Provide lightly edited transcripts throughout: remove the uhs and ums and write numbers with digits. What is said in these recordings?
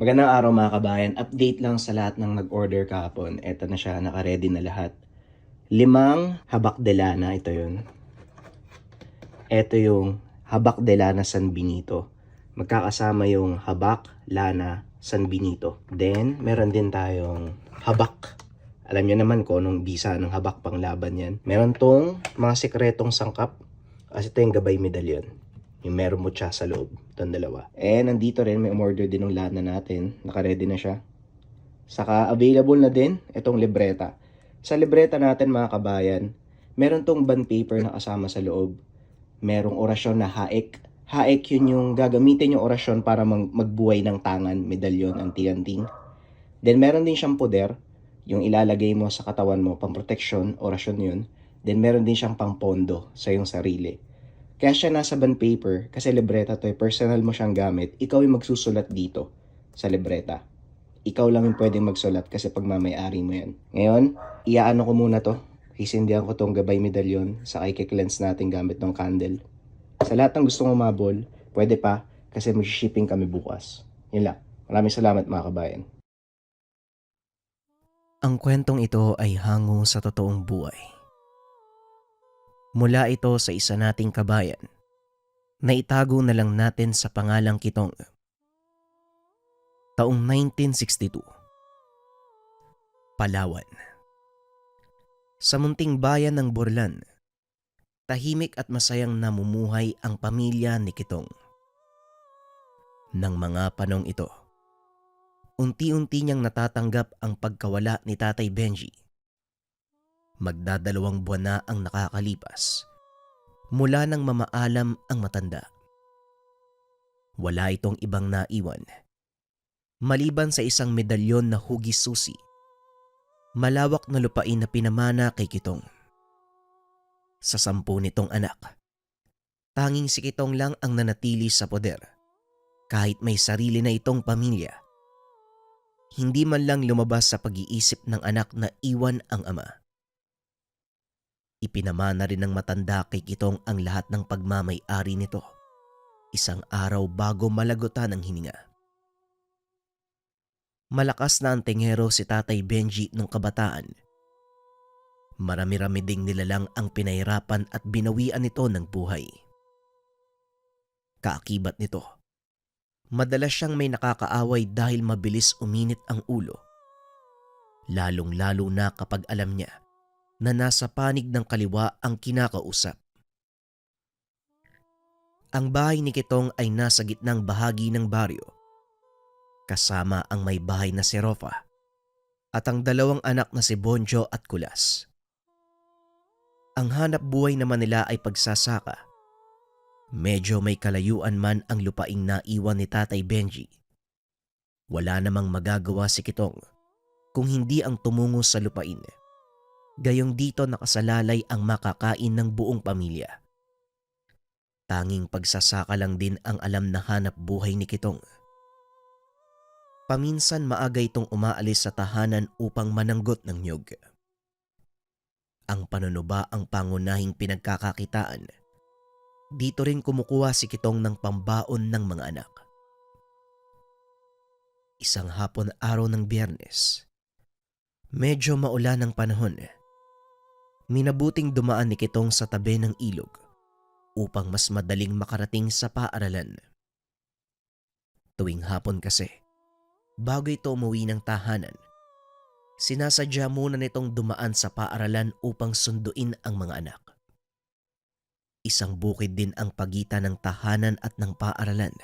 Magandang araw mga kabayan. Update lang sa lahat ng nag-order kahapon. Eto na siya, naka-ready na lahat. 5 habak de lana, ito yun. Eto yung habak de lana San Benito. Magkakasama yung habak, lana, San Benito. Then, meron din tayong habak. Alam nyo naman kung anong bisa ng habak pang laban yan. Meron tong mga sekretong sangkap. Kasi ito yung gabay medalyon. Yung meron mo siya sa loob. Itong dalawa. Nandito rin, may umorder din ng lana natin. Naka-ready na siya. Saka available na din itong libreta. Sa libreta natin mga kabayan, meron tong bond paper na kasama sa loob. Merong orasyon na haek. Haek yun yung gagamitin yung orasyon para magbuhay ng tangan, medalyon, anti-anting. Then meron din siyang poder, yung ilalagay mo sa katawan mo, pang protection, orasyon yun. Then meron din siyang pang pondo sa iyong sarili. Kaya siya nasa bond paper kasi libreta to, personal mo siyang gamit. Ikaw yung magsusulat dito sa libreta. Ikaw lang yung pwedeng magsulat kasi pagmamayari mo yan. Ngayon, iaano ko muna to. Hisindihan ko tong gabay medalyon sa i-cleanse natin gamit ng candle. Sa lahat ng gustong umabol, pwede pa kasi mag-shipping kami bukas. Yun lang. Maraming salamat mga kabayan. Ang kwentong ito ay hango sa totoong buhay. Mula ito sa isa nating kabayan na itago na lang natin sa pangalang Kitong. Taong 1962, Palawan. Sa munting bayan ng Borlan, tahimik at masayang namumuhay ang pamilya ni Kitong. Nang mga panong ito, unti-unti niyang natatanggap ang pagkawala ni Tatay Benji. Magdadalawang buwan na ang nakakalipas mula nang mamaalam ang matanda. Wala itong ibang naiwan maliban sa isang medalyon na hugis susi, malawak na lupain na pinamana kay Kitong. Sa 10 nitong anak, tanging si Kitong lang ang nanatili sa poder kahit may sarili na itong pamilya. Hindi man lang lumabas sa pag-iisip ng anak na iwan ang ama. Ipinamana rin ng matanda kay Kitong ang lahat ng pagmamay-ari nito, isang araw bago malagutan ang hininga. Malakas na ang tingero si Tatay Benji nung kabataan. Marami-rami ding nilalang ang pinahirapan at binawian nito ng buhay. Kaakibat nito, madalas siyang may nakakaaway dahil mabilis uminit ang ulo. Lalong-lalo na kapag alam niya na nasa panig ng kaliwa ang kinakausap. Ang bahay ni Kitong ay nasa gitnang bahagi ng baryo, kasama ang may bahay na si Rofa at ang 2 anak na si Bonjo at Kulas. Ang hanap buhay naman nila ay pagsasaka. Medyo may kalayuan man ang lupaing naiwan ni Tatay Benji. Wala namang magagawa si Kitong kung hindi ang tumungo sa lupain. Gayong dito nakasalalay ang makakain ng buong pamilya. Tanging pagsasaka lang din ang alam na hanap buhay ni Kitong. Paminsan maaga itong umaalis sa tahanan upang mananggot ng niyog. Ang panunuba ang pangunahing pinagkakakitaan. Dito rin kumukuha si Kitong ng pambaon ng mga anak. Isang hapon araw ng Biyernes, medyo maulan ang panahon. Minabuting dumaan ni Kitong sa tabi ng ilog upang mas madaling makarating sa paaralan. Tuwing hapon kasi, bago ito umuwi ng tahanan, sinasadya muna nitong dumaan sa paaralan upang sunduin ang mga anak. Isang bukid din ang pagitan ng tahanan at ng paaralan.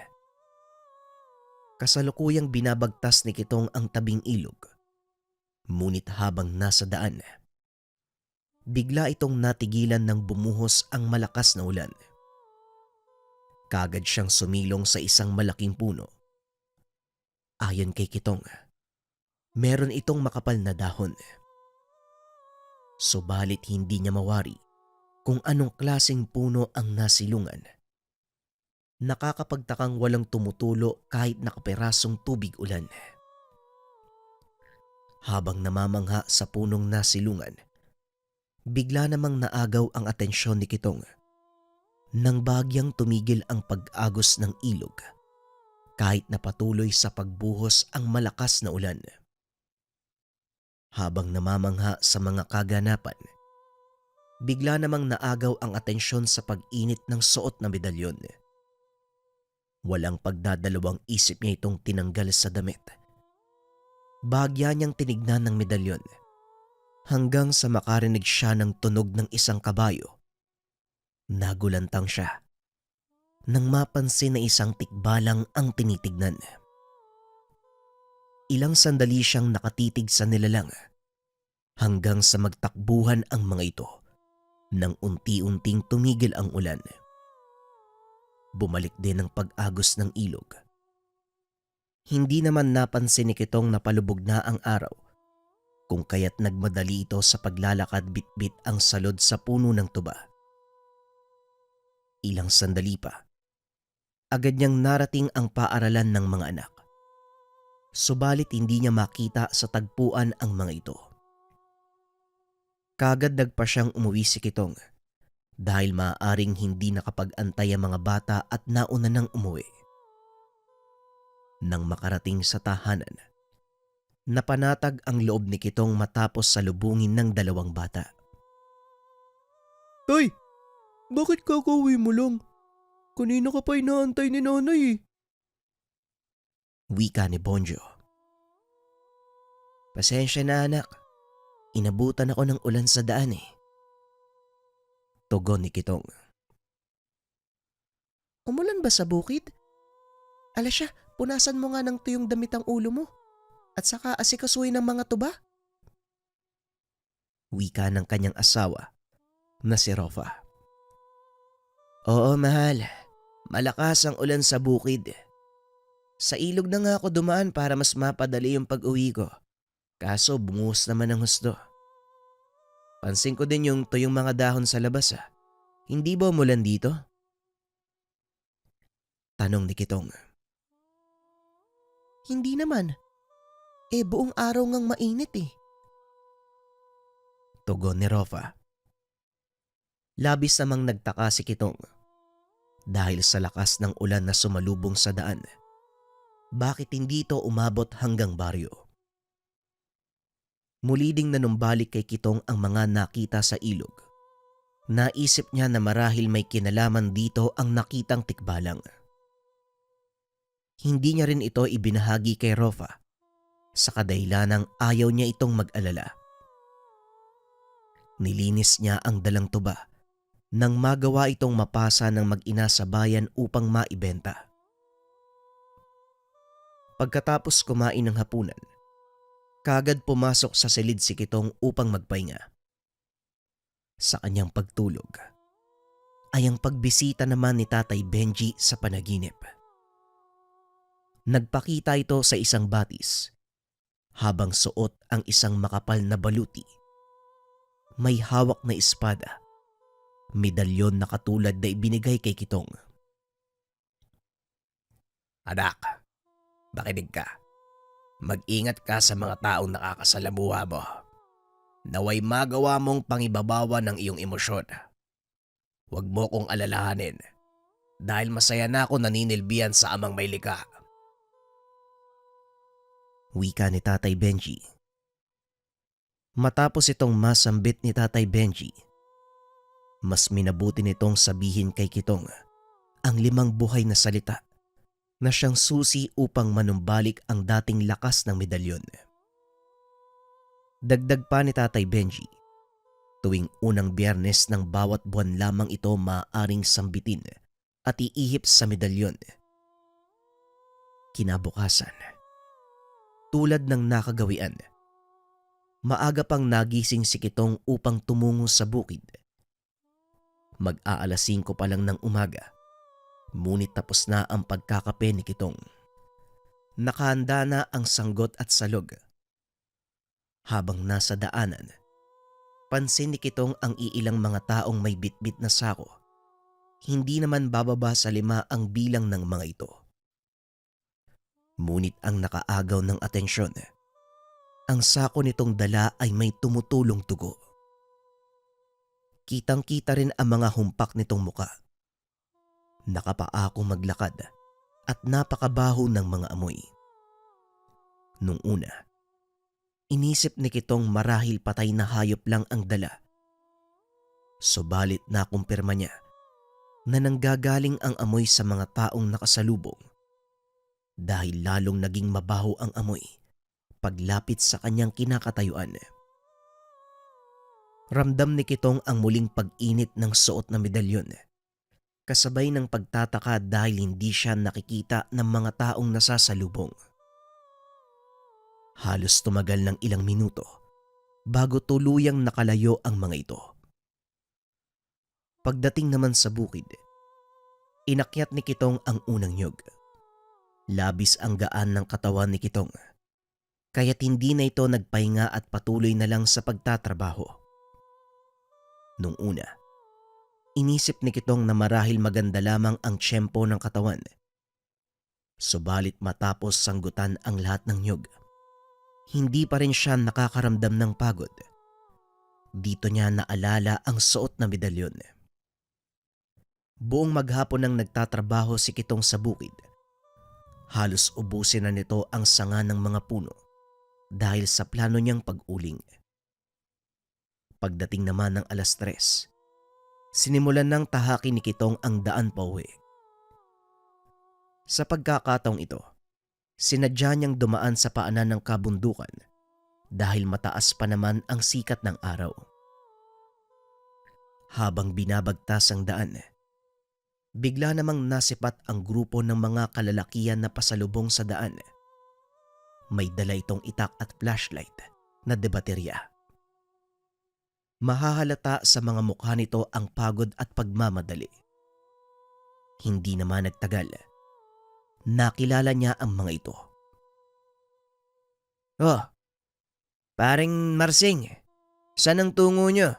Kasalukuyang binabagtas ni Kitong ang tabing ilog. Ngunit habang nasa daan, bigla itong natigilan nang bumuhos ang malakas na ulan. Kagad siyang sumilong sa isang malaking puno. Ayon kay Kitong, meron itong makapal na dahon. Subalit hindi niya mawari kung anong klaseng puno ang nasilungan. Nakakapagtakang walang tumutulo kahit nakapirasong tubig ulan. Habang namamangha sa punong nasilungan, bigla namang naagaw ang atensyon ni Kitong nang bahagyang tumigil ang pag-agos ng ilog. kahit na patuloy sa pagbuhos ang malakas na ulan. Habang namamangha sa mga kaganapan, bigla namang naagaw ang atensyon sa pag-init ng suot na medalyon. Walang pagdadalawang isip niya itong tinanggal sa damit. Bahagya niyang tinignan ng medalyon hanggang sa makarinig siya ng tunog ng isang kabayo. Nagulantang siya nang mapansin na isang tikbalang ang tinitignan. Ilang sandali siyang nakatitig sa nilalang hanggang sa magtakbuhan ang mga ito nang unti-unting tumigil ang ulan. Bumalik din ang pag-agos ng ilog. Hindi naman napansin ni Kitong na palubog na ang araw, kung kaya't nagmadali ito sa paglalakad bitbit ang salod sa puno ng tuba. Ilang sandali pa, agad niyang narating ang paaralan ng mga anak. Subalit hindi niya makita sa tagpuan ang mga ito. Kagad nagpa siyang umuwi si Kitong dahil maaaring hindi nakapag-antay ang mga bata at nauna nang umuwi. Nang makarating sa tahanan, napanatag ang loob ni Kitong matapos salubungin ng dalawang bata. Tay, bakit kakauwi mo lang? Kanina ka pa inaantay ni nanay eh. Wika ni Bonjo. Pasensya na anak, inabutan ako ng ulan sa daan eh. Tugon ni Kitong. Umulan ba sa bukid? Alasya, punasan mo nga ng tuyong damit ang ulo mo at saka asikasuhin ng mga tuba. Wika ng kanyang asawa na si Rofa. Oo mahal, malakas ang ulan sa bukid. Sa ilog na nga ako dumaan para mas mapadali yung pag-uwi ko. Kaso bumuhos naman ang husto. Pansin ko din yung tuyong mga dahon sa labas ah. Hindi ba umulan dito? Tanong ni Kitong. Hindi naman. Buong araw ngang mainit eh. Tugon ni Rofa. Labis namang nagtaka si Kitong dahil sa lakas ng ulan na sumalubong sa daan. Bakit hindi ito umabot hanggang baryo? Muli ding nanumbalik kay Kitong ang mga nakita sa ilog. Naisip niya na marahil may kinalaman dito ang nakitang tikbalang. Hindi niya rin ito ibinahagi kay Rofa sa kadahilanang ayaw niya itong mag-alala. Nilinis niya ang dalang tuba nang magawa itong mapasa ng mag-ina sa bayan upang maibenta. Pagkatapos kumain ng hapunan, kagad pumasok sa silid si Kitong upang magpahinga. Sa kanyang pagtulog ay ang pagbisita naman ni Tatay Benji sa panaginip. Nagpakita ito sa isang batis habang suot ang isang makapal na baluti. May hawak na espada, medalyon na katulad na ibinigay kay Kitong. Anak, makinig ka. Mag-ingat ka sa mga taong nakakasalamuha mo. Naway magawa mong pangibabawa ng iyong emosyon. Huwag mo kong alalahanin dahil masaya na ako naninilbihan sa amang may likha. Wika ni Tatay Benji. Matapos itong masambit ni Tatay Benji, mas minabuti nitong sabihin kay Kitong ang 5 buhay na salita na siyang susi upang manumbalik ang dating lakas ng medalyon. Dagdag pa ni Tatay Benji, tuwing unang Biyernes ng bawat buwan lamang ito maaaring sambitin at iihip sa medalyon. Kinabukasan, tulad ng nakagawian, maaga pang nagising si Kitong upang tumungo sa bukid. Mag-aalas 5 pa lang ng umaga, ngunit tapos na ang pagkakape ni Kitong. Nakahanda na ang sanggot at salog. Habang nasa daanan, pansin ni Kitong ang iilang mga taong may bitbit na sako. Hindi naman bababa sa 5 ang bilang ng mga ito. Ngunit ang nakaagaw ng atensyon, ang sako nitong dala ay may tumutulong dugo. Kitang-kita rin ang mga humpak nitong muka. Nakapaakong maglakad at napakabaho ng mga amoy. Nung una, inisip ni Kitong marahil patay na hayop lang ang dala. Subalit nakumpirma niya na nanggagaling ang amoy sa mga taong nakasalubong dahil lalong naging mabaho ang amoy paglapit sa kanyang kinakatayuan. Ramdam ni Kitong ang muling pag-init ng suot na medalyon, kasabay ng pagtataka dahil hindi siya nakikita ng mga taong nasasalubong. Halos tumagal ng ilang minuto bago tuluyang nakalayo ang mga ito. Pagdating naman sa bukid, inakyat ni Kitong ang unang nyug. Labis ang gaan ng katawan ni Kitong, kaya't hindi na ito nagpahinga at patuloy na lang sa pagtatrabaho. Nung una, inisip ni Kitong na marahil maganda lamang ang tiyempo ng katawan. Subalit matapos sanggutan ang lahat ng nyug, hindi pa rin siya nakakaramdam ng pagod. Dito niya naalala ang suot na medalyon. Buong maghapon nang nagtatrabaho si Kitong sa bukid. Halos ubusin na nito ang sanga ng mga puno dahil sa plano niyang pag-uling. Pagdating naman ng 3:00, sinimulan ng tahaki ni Kitong ang daan pauwi. Sa pagkakataong ito, sinadya niyang dumaan sa paanan ng kabundukan dahil mataas pa naman ang sikat ng araw. Habang binabagtas ang daan, bigla namang nasipat ang grupo ng mga kalalakihan na pasalubong sa daan. May dala itong itak at flashlight na debaterya. Mahahalata sa mga mukha nito ang pagod at pagmamadali. Hindi naman nagtagal, nakilala niya ang mga ito. "Oh, paring Marsing, saan ang tungo niyo?"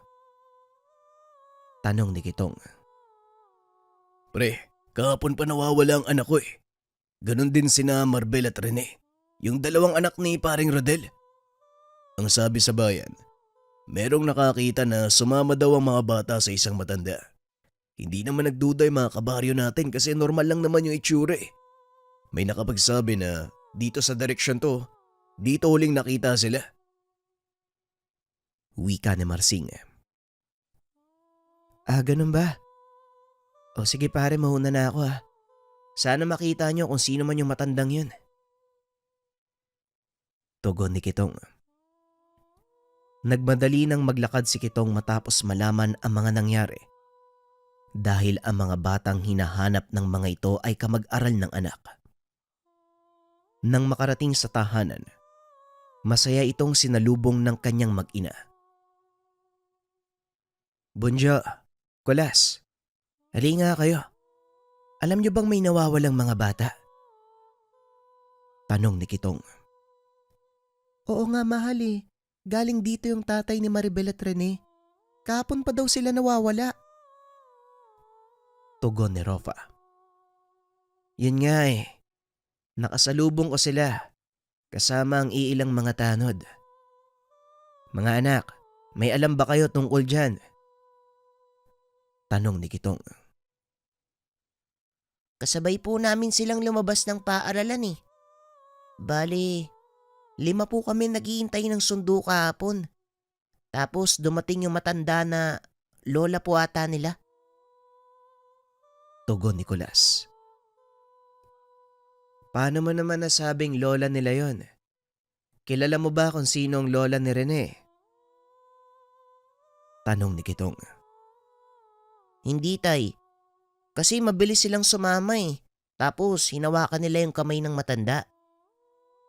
Tanong ni Kitong. Pre, kahapon pa nawawala ang anak ko eh. Ganon din sina Marbel at Rene, yung dalawang anak ni paring Rodel. Ang sabi sa bayan, merong nakakita na sumama daw ang mga bata sa isang matanda. Hindi naman nagduda yung mga kabaryo natin kasi normal lang naman yung itsura eh. May nakapagsabi na dito sa direksyon to, dito huling nakita sila. Wika ni Marsing. Ganun ba? O sige pare, mauna na ako ha. Sana makita niyo kung sino man yung matandang yun. Tugon ni Kitong. Nagmadali nang maglakad si Kitong matapos malaman ang mga nangyari. Dahil ang mga batang hinahanap ng mga ito ay kamag-aral ng anak. Nang makarating sa tahanan, masaya itong sinalubong ng kanyang mag-ina. "Bunjo, Kulas, hali nga kayo. Alam niyo bang may nawawalang mga bata?" Tanong ni Kitong. Oo nga mahal eh. Galing dito yung tatay ni Maribel at Rene. Kahapon pa daw sila nawawala. Tugon ni Rofa. Yun nga eh. Nakasalubong ko sila kasama ang iilang mga tanod. Mga anak, may alam ba kayo tungkol dyan? Tanong ni Kitong. Kasabay po namin silang lumabas ng paaralan eh. Bali, 5 po kami naghihintay ng sundo kahapon. Tapos dumating yung matanda na lola po ata nila. Tugon ni Kulas. Paano mo naman nasabing lola nila yon? Kilala mo ba kung sino ang lola ni Rene? Tanong ni Kitong. Hindi tay. Kasi mabilis silang sumama eh. Tapos hinawakan nila yung kamay ng matanda.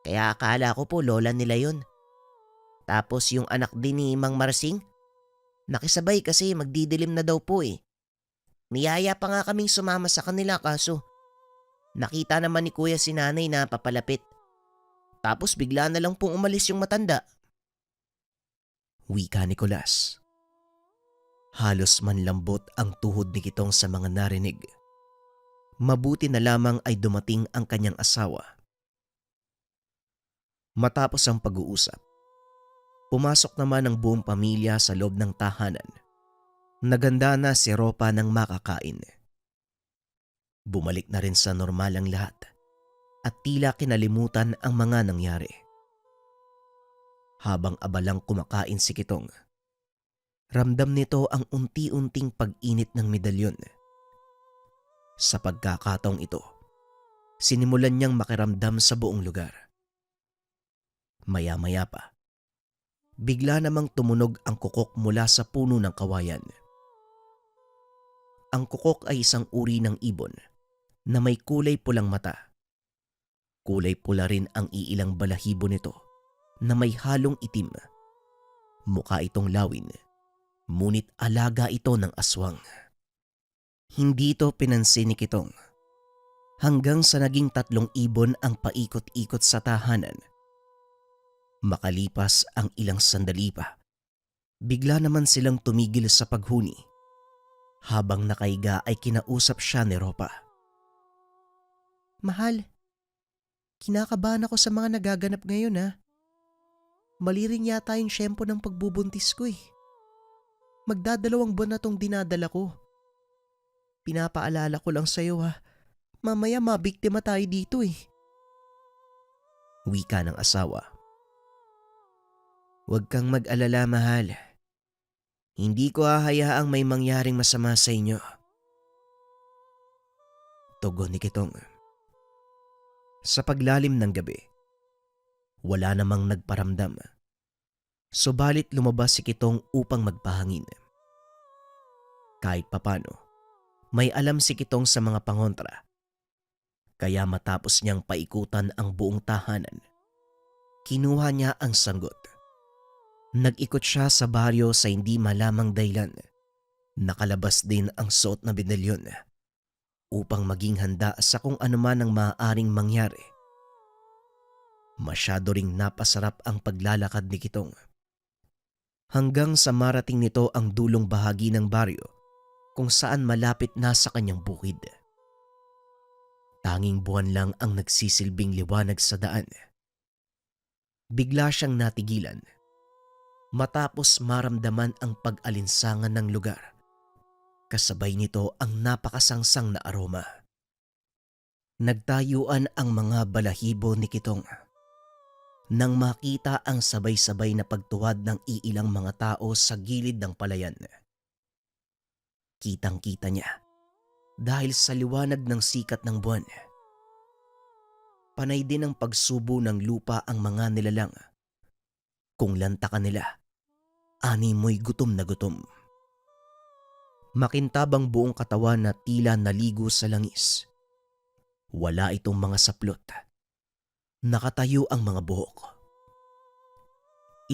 Kaya akala ko po lola nila yun. Tapos yung anak din ni Mang Marsing, nakisabay kasi magdidilim na daw po eh. Niyaya pa nga kaming sumama sa kanila kaso nakita naman ni kuya si nanay na papalapit. Tapos bigla na lang pong umalis yung matanda. Wika ni Kulas. Halos manlambot ang tuhod ni Kitong sa mga narinig. Mabuti na lamang ay dumating ang kanyang asawa. Matapos ang pag-uusap, pumasok naman ang buong pamilya sa loob ng tahanan. Naganda na si Ropa ng makakain. Bumalik na rin sa normal ang lahat. at tila kinalimutan ang mga nangyari. Habang abalang kumakain si Kitong, ramdam nito ang unti-unting pag-init ng medalyon. Sa pagkakataong ito, sinimulan niyang makiramdam sa buong lugar. Maya-maya pa, bigla namang tumunog ang kukok mula sa puno ng kawayan. Ang kukok ay isang uri ng ibon na may kulay pulang mata. Kulay pula rin ang iilang balahibo nito na may halong itim. Mukha itong lawin, ngunit alaga ito ng aswang. Hindi ito pinansin ni Kitong hanggang sa naging 3 ibon ang paikot-ikot sa tahanan. Makalipas ang ilang sandali pa, bigla naman silang tumigil sa paghuni. Habang nakaiga ay kinausap siya ni Ropa. Mahal, kinakabahan ako sa mga nagaganap ngayon ha. Mali rin yata yung syempo ng pagbubuntis ko eh. Magdadalawang buwan na tong dinadala ko. Pinapaalala ko lang sa'yo ha. Mamaya mabiktima tayo dito eh. Wika ng asawa. Huwag kang mag-alala, mahal. Hindi ko hahayaang may mangyaring masama sa inyo. Tugon ni Kitong. Sa paglalim ng gabi, wala namang nagparamdam. Subalit lumabas si Kitong upang magpahangin. Kahit papano, may alam si Kitong sa mga pangontra. Kaya matapos niyang paikutan ang buong tahanan, kinuha niya ang sanggot. Nag-ikot siya sa baryo sa hindi malamang dahilan. Nakalabas din ang suot na medalyon upang maging handa sa kung anuman ang maaaring mangyari. Masyado ring napasarap ang paglalakad ni Kitong. Hanggang sa marating nito ang dulong bahagi ng baryo kung saan malapit na sa kanyang bukid. Tanging buwan lang ang nagsisilbing liwanag sa daan. Bigla siyang natigilan matapos maramdaman ang pag-alinsangan ng lugar. Kasabay nito ang napakasangsang na aroma. Nagtayuan ang mga balahibo ni Kitong nang makita ang sabay-sabay na pagtuwad ng iilang mga tao sa gilid ng palayan. Kitang-kita niya dahil sa liwanag ng sikat ng buwan. Panay din ang pagsubo ng lupa ang mga nilalang. Kung lantakan nila, animoy gutom na gutom. Makintabang buong katawan na tila naligo sa langis. Wala itong mga saplot. Nakatayo ang mga buhok.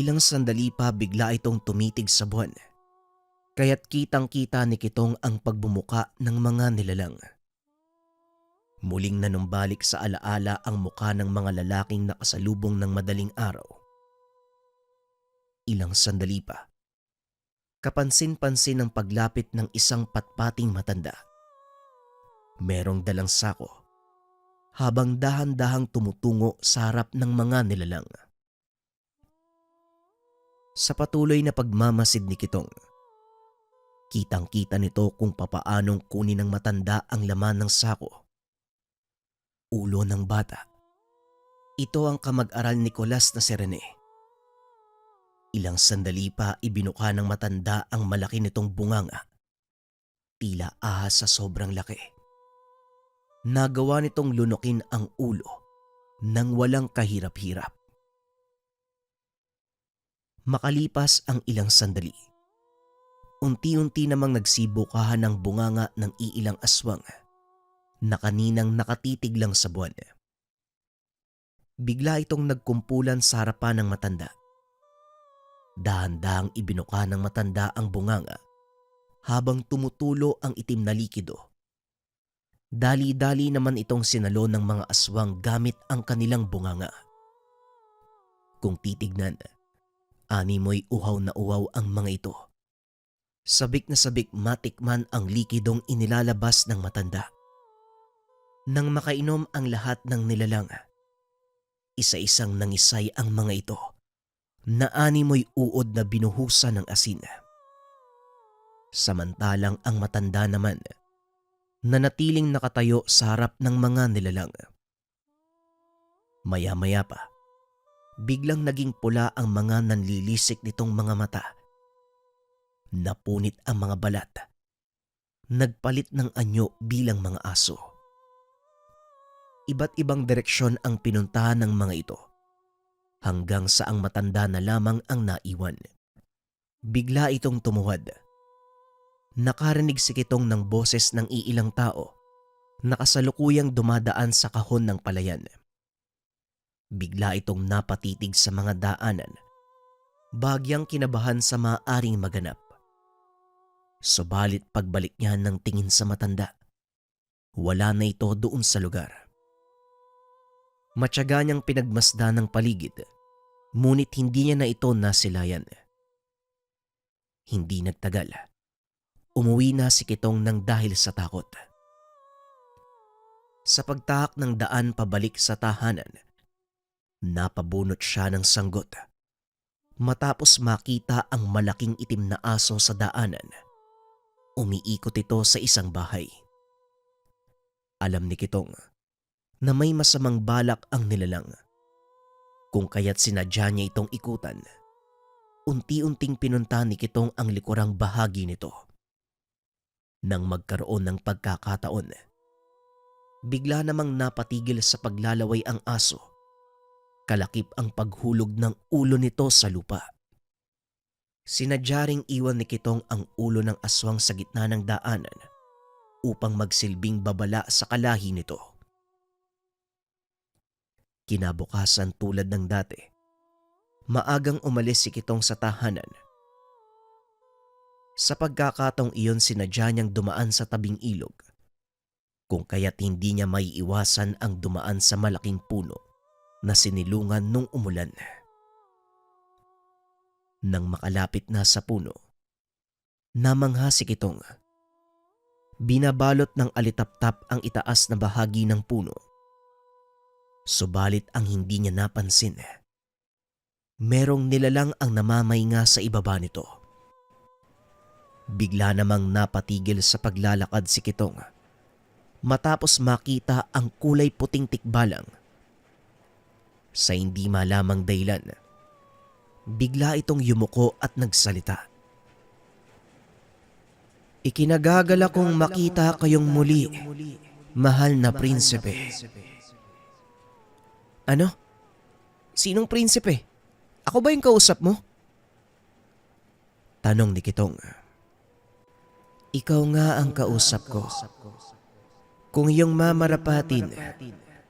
Ilang sandali pa bigla itong tumitig sa buwan. Kaya't kitang-kita ni Kitong ang pagbumuka ng mga nilalang. Muling nanumbalik sa alaala ang muka ng mga lalaking nakasalubong ng madaling araw. Ilang sandali pa, kapansin-pansin ang paglapit ng isang patpating matanda. Merong dalang sako, habang dahan-dahang tumutungo sa harap ng mga nilalang. Sa patuloy na pagmamasid ni Kitong, kitang-kita nito kung papaanong kunin ng matanda ang laman ng sako. Ulo ng bata. Ito ang kamag-aral ni Nicolas na si Rene. Ilang sandali pa ibinuka ng matanda ang malaki nitong bunganga. Tila ahas sa sobrang laki. Nagawa nitong lunukin ang ulo nang walang kahirap-hirap. Makalipas ang ilang sandali, unti-unti namang nagsibukahan ng bunganga ng iilang aswang na kaninang nakatitig lang sa buwan. Bigla itong nagkumpulan sa harapan ng matanda. Dahan-dahang ibinuka ng matanda ang bunganga habang tumutulo ang itim na likido. Dali-dali naman itong sinalo ng mga aswang gamit ang kanilang bunganga. Kung titignan, animoy uhaw na uhaw ang mga ito. Sabik na sabik matikman ang likidong inilalabas ng matanda. Nang makainom ang lahat ng nilalang, isa-isang nangisay ang mga ito na animoy uod na binuhusan ng asin. Samantalang ang matanda naman nanatiling nakatayo sa harap ng mga nilalang. Maya-maya pa, biglang naging pula ang mga nanlilisik nitong mga mata. Napunit ang mga balat. Nagpalit ng anyo bilang mga aso. Iba't ibang direksyon ang pinuntahan ng mga ito hanggang sa ang matanda na lamang ang naiwan. Bigla itong tumuhad. Nakarinig si Kitong ng boses ng iilang tao na kasalukuyang dumadaan sa kahon ng palayan. Bigla itong napatitig sa mga daanan, bagyang kinabahan sa maaaring maganap. Subalit pagbalik niya ng tingin sa matanda, wala na ito doon sa lugar. Matyaga niyang pinagmasdan ng paligid, ngunit hindi niya na ito nasilayan. Hindi nagtagal, umuwi na si Kitong nang dahil sa takot. Sa pagtahak ng daan pabalik sa tahanan, napabunot siya ng sanggot matapos makita ang malaking itim na aso sa daanan. Umiikot ito sa isang bahay. Alam ni Kitong na may masamang balak ang nilalang, kung kaya't sinadya niya itong ikutan. Unti-unting pinunta ni Kitong ang likurang bahagi nito. Nang magkaroon ng pagkakataon, bigla namang napatigil sa paglalaway ang aso. Kalakip ang paghulog ng ulo nito sa lupa. Sinadya ring iwan ni Kitong ang ulo ng aswang sa gitna ng daanan upang magsilbing babala sa kalahi nito. Kinabukasan tulad ng dati, maagang umalis si Kitong sa tahanan. Sa pagkakataong iyon sinadya niyang dumaan sa tabing ilog, kung kaya't hindi niya maiiwasan ang dumaan sa malaking puno na sinilungan nung umulan. Nang makalapit na sa puno, namangha si Kitong. Binabalot ng alitaptap ang itaas na bahagi ng puno. Subalit ang hindi niya napansin, merong nilalang ang namamahinga sa ibaba nito. Bigla namang napatigil sa paglalakad si Kitong matapos makita ang kulay puting tikbalang. Sa hindi malamang dahilan, bigla itong yumuko at nagsalita. Ikinagagala kong makita kayong muli, mahal na prinsipe. Ano? Sinong prinsipe? Ako ba yung kausap mo? Tanong ni Kitong. Ikaw nga ang kausap ko. Kung iyong mamarapatin,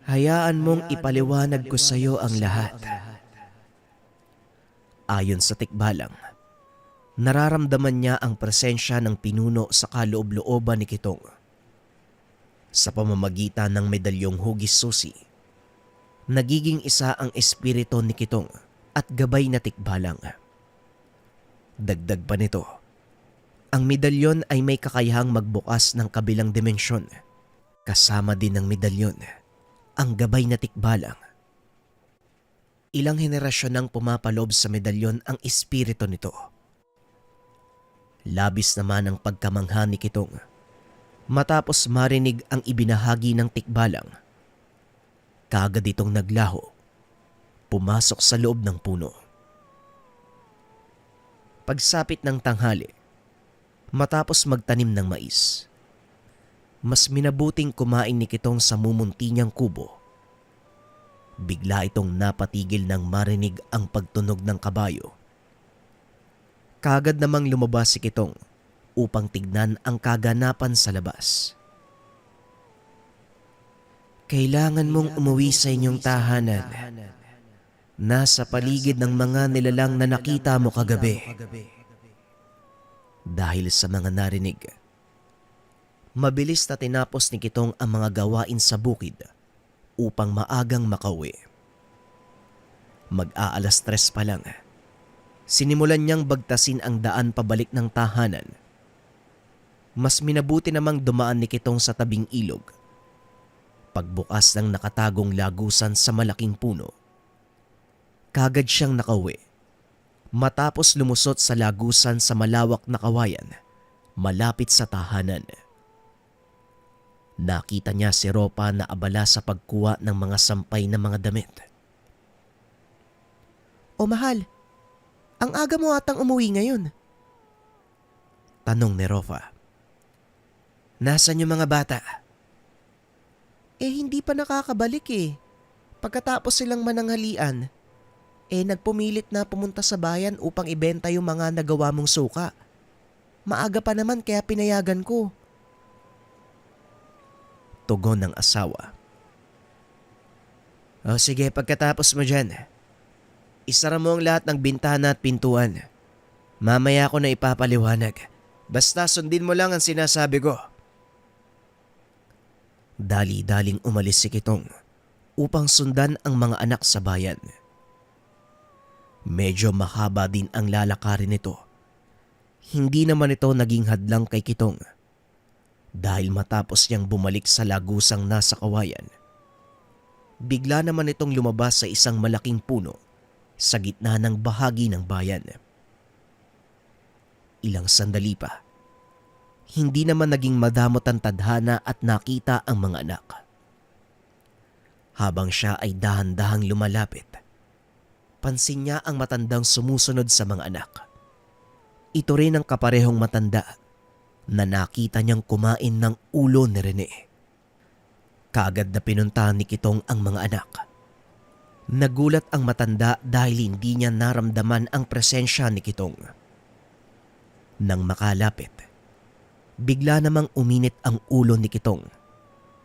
hayaan mong ipaliwanag ko sa iyo ang lahat. Ayon sa tikbalang, nararamdaman niya ang presensya ng pinuno sa kaloob-looban ni Kitong. Sa pamamagitan ng medalyong hugis susi, nagiging isa ang espiritu ni Kitong at gabay na tikbalang. Dagdag pa nito, ang medalyon ay may kakayahang magbukas ng kabilang dimensyon. Kasama din ng medalyon ang gabay na tikbalang. Ilang henerasyon nang pumapalob sa medalyon ang espiritu nito. Labis naman ang pagkamangha ni Kitong matapos marinig ang ibinahagi ng tikbalang. Kaagad itong naglaho, pumasok sa loob ng puno. Pagsapit ng tanghali, matapos magtanim ng mais, mas minabuting kumain ni Kitong sa mumunti niyang kubo. Bigla itong napatigil nang marinig ang pagtunog ng kabayo. Kaagad namang lumabas si Kitong upang tignan ang kaganapan sa labas. Kailangan mong umuwi sa inyong tahanan. Nasa paligid ng mga nilalang na nakita mo kagabi. Dahil sa mga narinig, mabilis na tinapos ni Kitong ang mga gawain sa bukid upang maagang makauwi. Mag-aalas 3 pa lang, sinimulan niyang bagtasin ang daan pabalik ng tahanan. Mas minabuti namang dumaan ni Kitong sa tabing ilog. Pagbukas ng nakatagong lagusan sa malaking puno, kagad siyang nakauwi. Matapos lumusot sa lagusan sa malawak na kawayan, malapit sa tahanan. Nakita niya si Ropa na abala sa pagkuha ng mga sampay na mga damit. O mahal, ang aga mo atang umuwi ngayon. Tanong ni Ropa. Nasaan yung mga bata? Hindi pa nakakabalik eh. Pagkatapos silang mananghalian, nagpumilit na pumunta sa bayan upang ibenta yung mga nagawa mong suka. Maaga pa naman kaya pinayagan ko. Tugon ng asawa. O sige, pagkatapos mo dyan, isara mo ang lahat ng bintana at pintuan. Mamaya ko na ipapaliwanag. Basta sundin mo lang ang sinasabi ko. Dali-daling umalis si Kitong upang sundan ang mga anak sa bayan. Medyo mahaba din ang lalakarin nito. Hindi naman ito naging hadlang kay Kitong dahil matapos niyang bumalik sa lagusang nasa kawayan. Bigla naman itong lumabas sa isang malaking puno sa gitna ng bahagi ng bayan. Ilang sandali pa, hindi naman naging madamot ang tadhana at nakita ang mga anak. Habang siya ay dahan-dahang lumalapit, pansin niya ang matandang sumusunod sa mga anak. Ito rin ang kaparehong matanda na nakita niyang kumain ng ulo ni Rene. Kaagad na pinuntahan ni Kitong ang mga anak. Nagulat ang matanda dahil hindi niya naramdaman ang presensya ni Kitong. Nang makalapit, bigla namang uminit ang ulo ni Kitong,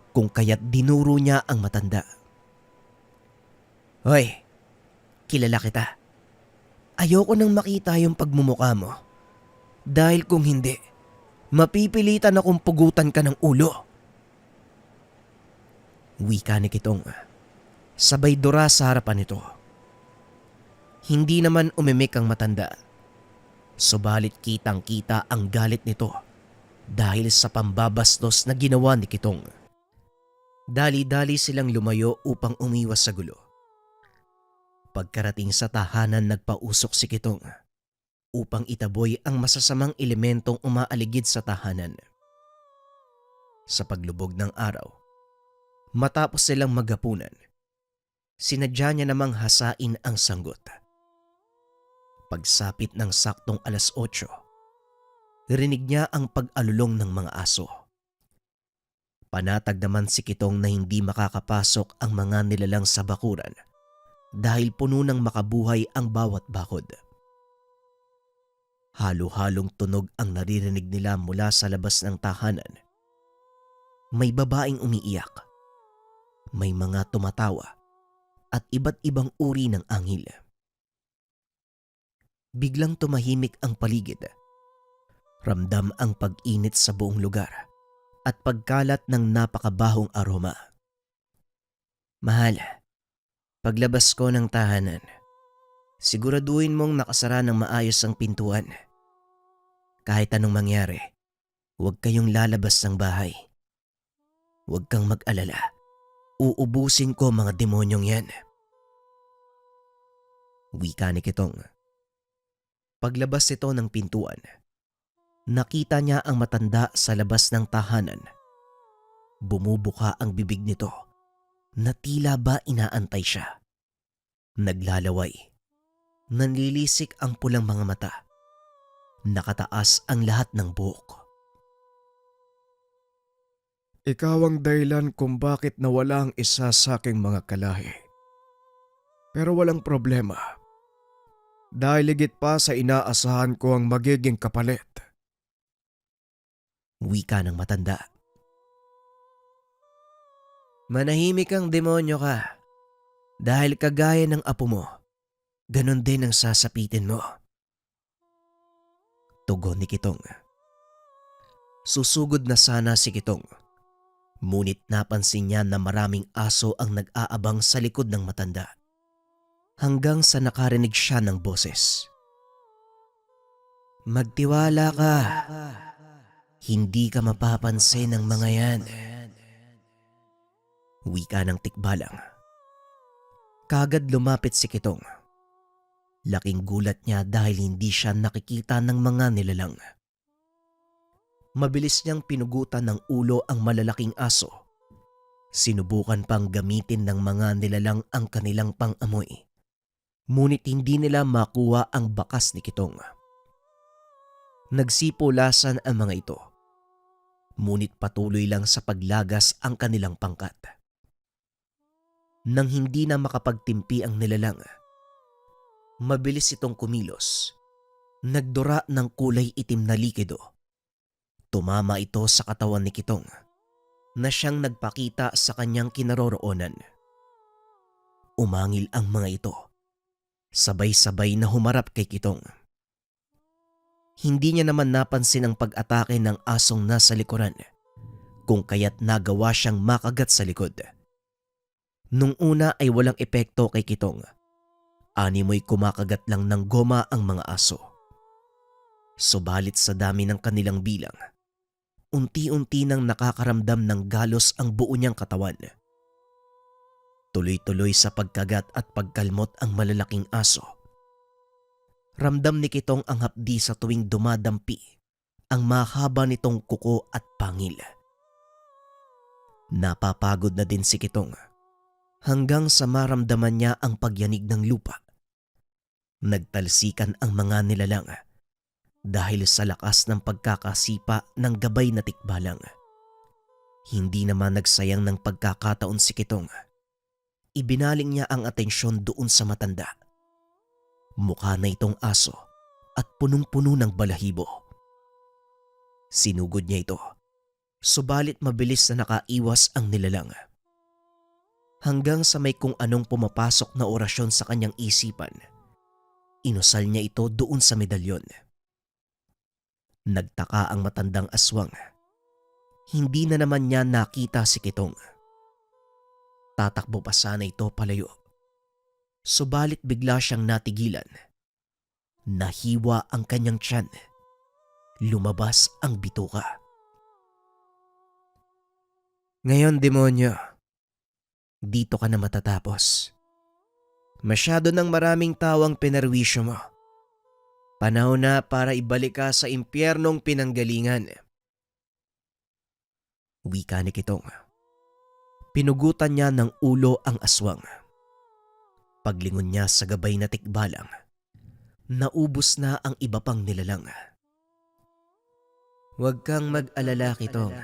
kung kaya't dinuro niya ang matanda. Hoy, kilala kita. Ayoko nang makita yung pagmumukha mo. Dahil kung hindi, mapipilitan akong pugutan ka ng ulo. Wika ni Kitong, sabay dura sa harapan nito. Hindi naman umimik ang matanda. Subalit kitang-kita ang galit nito dahil sa pambabastos na ginawa ni Kitong. Dali-dali silang lumayo upang umiwas sa gulo. Pagkarating sa tahanan, nagpausok si Kitong upang itaboy ang masasamang elementong umaaligid sa tahanan. Sa paglubog ng araw, matapos silang maghapunan, sinadya niya namang hasain ang sanggot. Pagsapit ng saktong 8:00, rinig niya ang pag-alulong ng mga aso. Panatag naman si Kitong na hindi makakapasok ang mga nilalang sa bakuran dahil puno ng makabuhay ang bawat bakod. Halo-halong tunog ang naririnig nila mula sa labas ng tahanan. May babaeng umiiyak, may mga tumatawa at iba't ibang uri ng anghel. Biglang tumahimik ang paligid. Ramdam ang pag-init sa buong lugar at pagkalat ng napakabahong aroma. Mahal, paglabas ko ng tahanan, siguraduhin mong nakasara ng maayos ang pintuan. Kahit anong mangyari, huwag kayong lalabas ng bahay. Huwag kang mag-alala. Uubusin ko mga demonyong yan. Wika ni Kitong. Paglabas ito ng pintuan, nakita niya ang matanda sa labas ng tahanan. Bumubuka ang bibig nito na tila ba inaantay siya. Naglalaway. Nanlilisik ang pulang mga mata. Nakataas ang lahat ng buhok. Ikaw ang dahilan kung bakit nawala ang isa sa aking mga kalahi. Pero walang problema. Dahil higit pa sa inaasahan ko ang magiging kapalit. Wika ng matanda. Manahimik ang demonyo ka. Dahil kagaya ng apo mo, ganon din ang sasapitin mo. Tugon ni Kitong. Susugod na sana si Kitong. Ngunit napansin niya na maraming aso ang nag-aabang sa likod ng matanda. Hanggang sa nakarinig siya ng boses. Magtiwala ka. Hindi ka mapapansin ng mga yan. Wika ng tikbalang. Kagad lumapit si Kitong. Laking gulat niya dahil hindi siya nakikita ng mga nilalang. Mabilis niyang pinugutan ng ulo ang malalaking aso. Sinubukan pang gamitin ng mga nilalang ang kanilang pang-amoy. Ngunit hindi nila makuha ang bakas ni Kitong. Nagsipulasan ang mga ito. Ngunit patuloy lang sa paglagas ang kanilang pangkat. Nang hindi na makapagtimpi ang nilalang, mabilis itong kumilos. Nagdura ng kulay itim na likido. Tumama ito sa katawan ni Kitong na siyang nagpakita sa kanyang kinaroroonan. Umangil ang mga ito. Sabay-sabay na humarap kay Kitong. Hindi niya naman napansin ang pag-atake ng asong nasa likuran, kung kaya't nagawa siyang makagat sa likod. Nung una ay walang epekto kay Kitong. Animoy kumakagat lang ng goma ang mga aso. Subalit sa dami ng kanilang bilang, unti-unti nang nakakaramdam ng galos ang buo niyang katawan. Tuloy-tuloy sa pagkagat at pagkalmot ang malalaking aso. Ramdam ni Kitong ang hapdi sa tuwing dumadampi ang mahaba nitong kuko at pangil. Napapagod na din si Kitong hanggang sa maramdaman niya ang pagyanig ng lupa. Nagtalsikan ang mga nilalang dahil sa lakas ng pagkakasipa ng gabay na tikbalang. Hindi naman nagsayang ng pagkakataon si Kitong. Ibinaling niya ang atensyon doon sa matanda. Mukha na itong aso at punong-puno ng balahibo. Sinugod niya ito, subalit mabilis na nakaiwas ang nilalang. Hanggang sa may kung anong pumapasok na orasyon sa kanyang isipan, inusal niya ito doon sa medalyon. Nagtaka ang matandang aswang. Hindi na naman niya nakita si Kitong. Tatakbo pa sana ito palayo. Subalit bigla siyang natigilan. Nahiwa ang kanyang tiyan. Lumabas ang bituka. Ngayon, demonyo, dito ka na matatapos. Masyado ng maraming tawang pinarwisyo mo. Panahon na para ibalik ka sa impyernong pinanggalingan. Wika ni Kitong. Pinugutan niya ng ulo ang aswang. Paglingon niya sa gabay na tikbalang, naubos na ang iba pang nilalang. Huwag kang mag-alala, Kitong.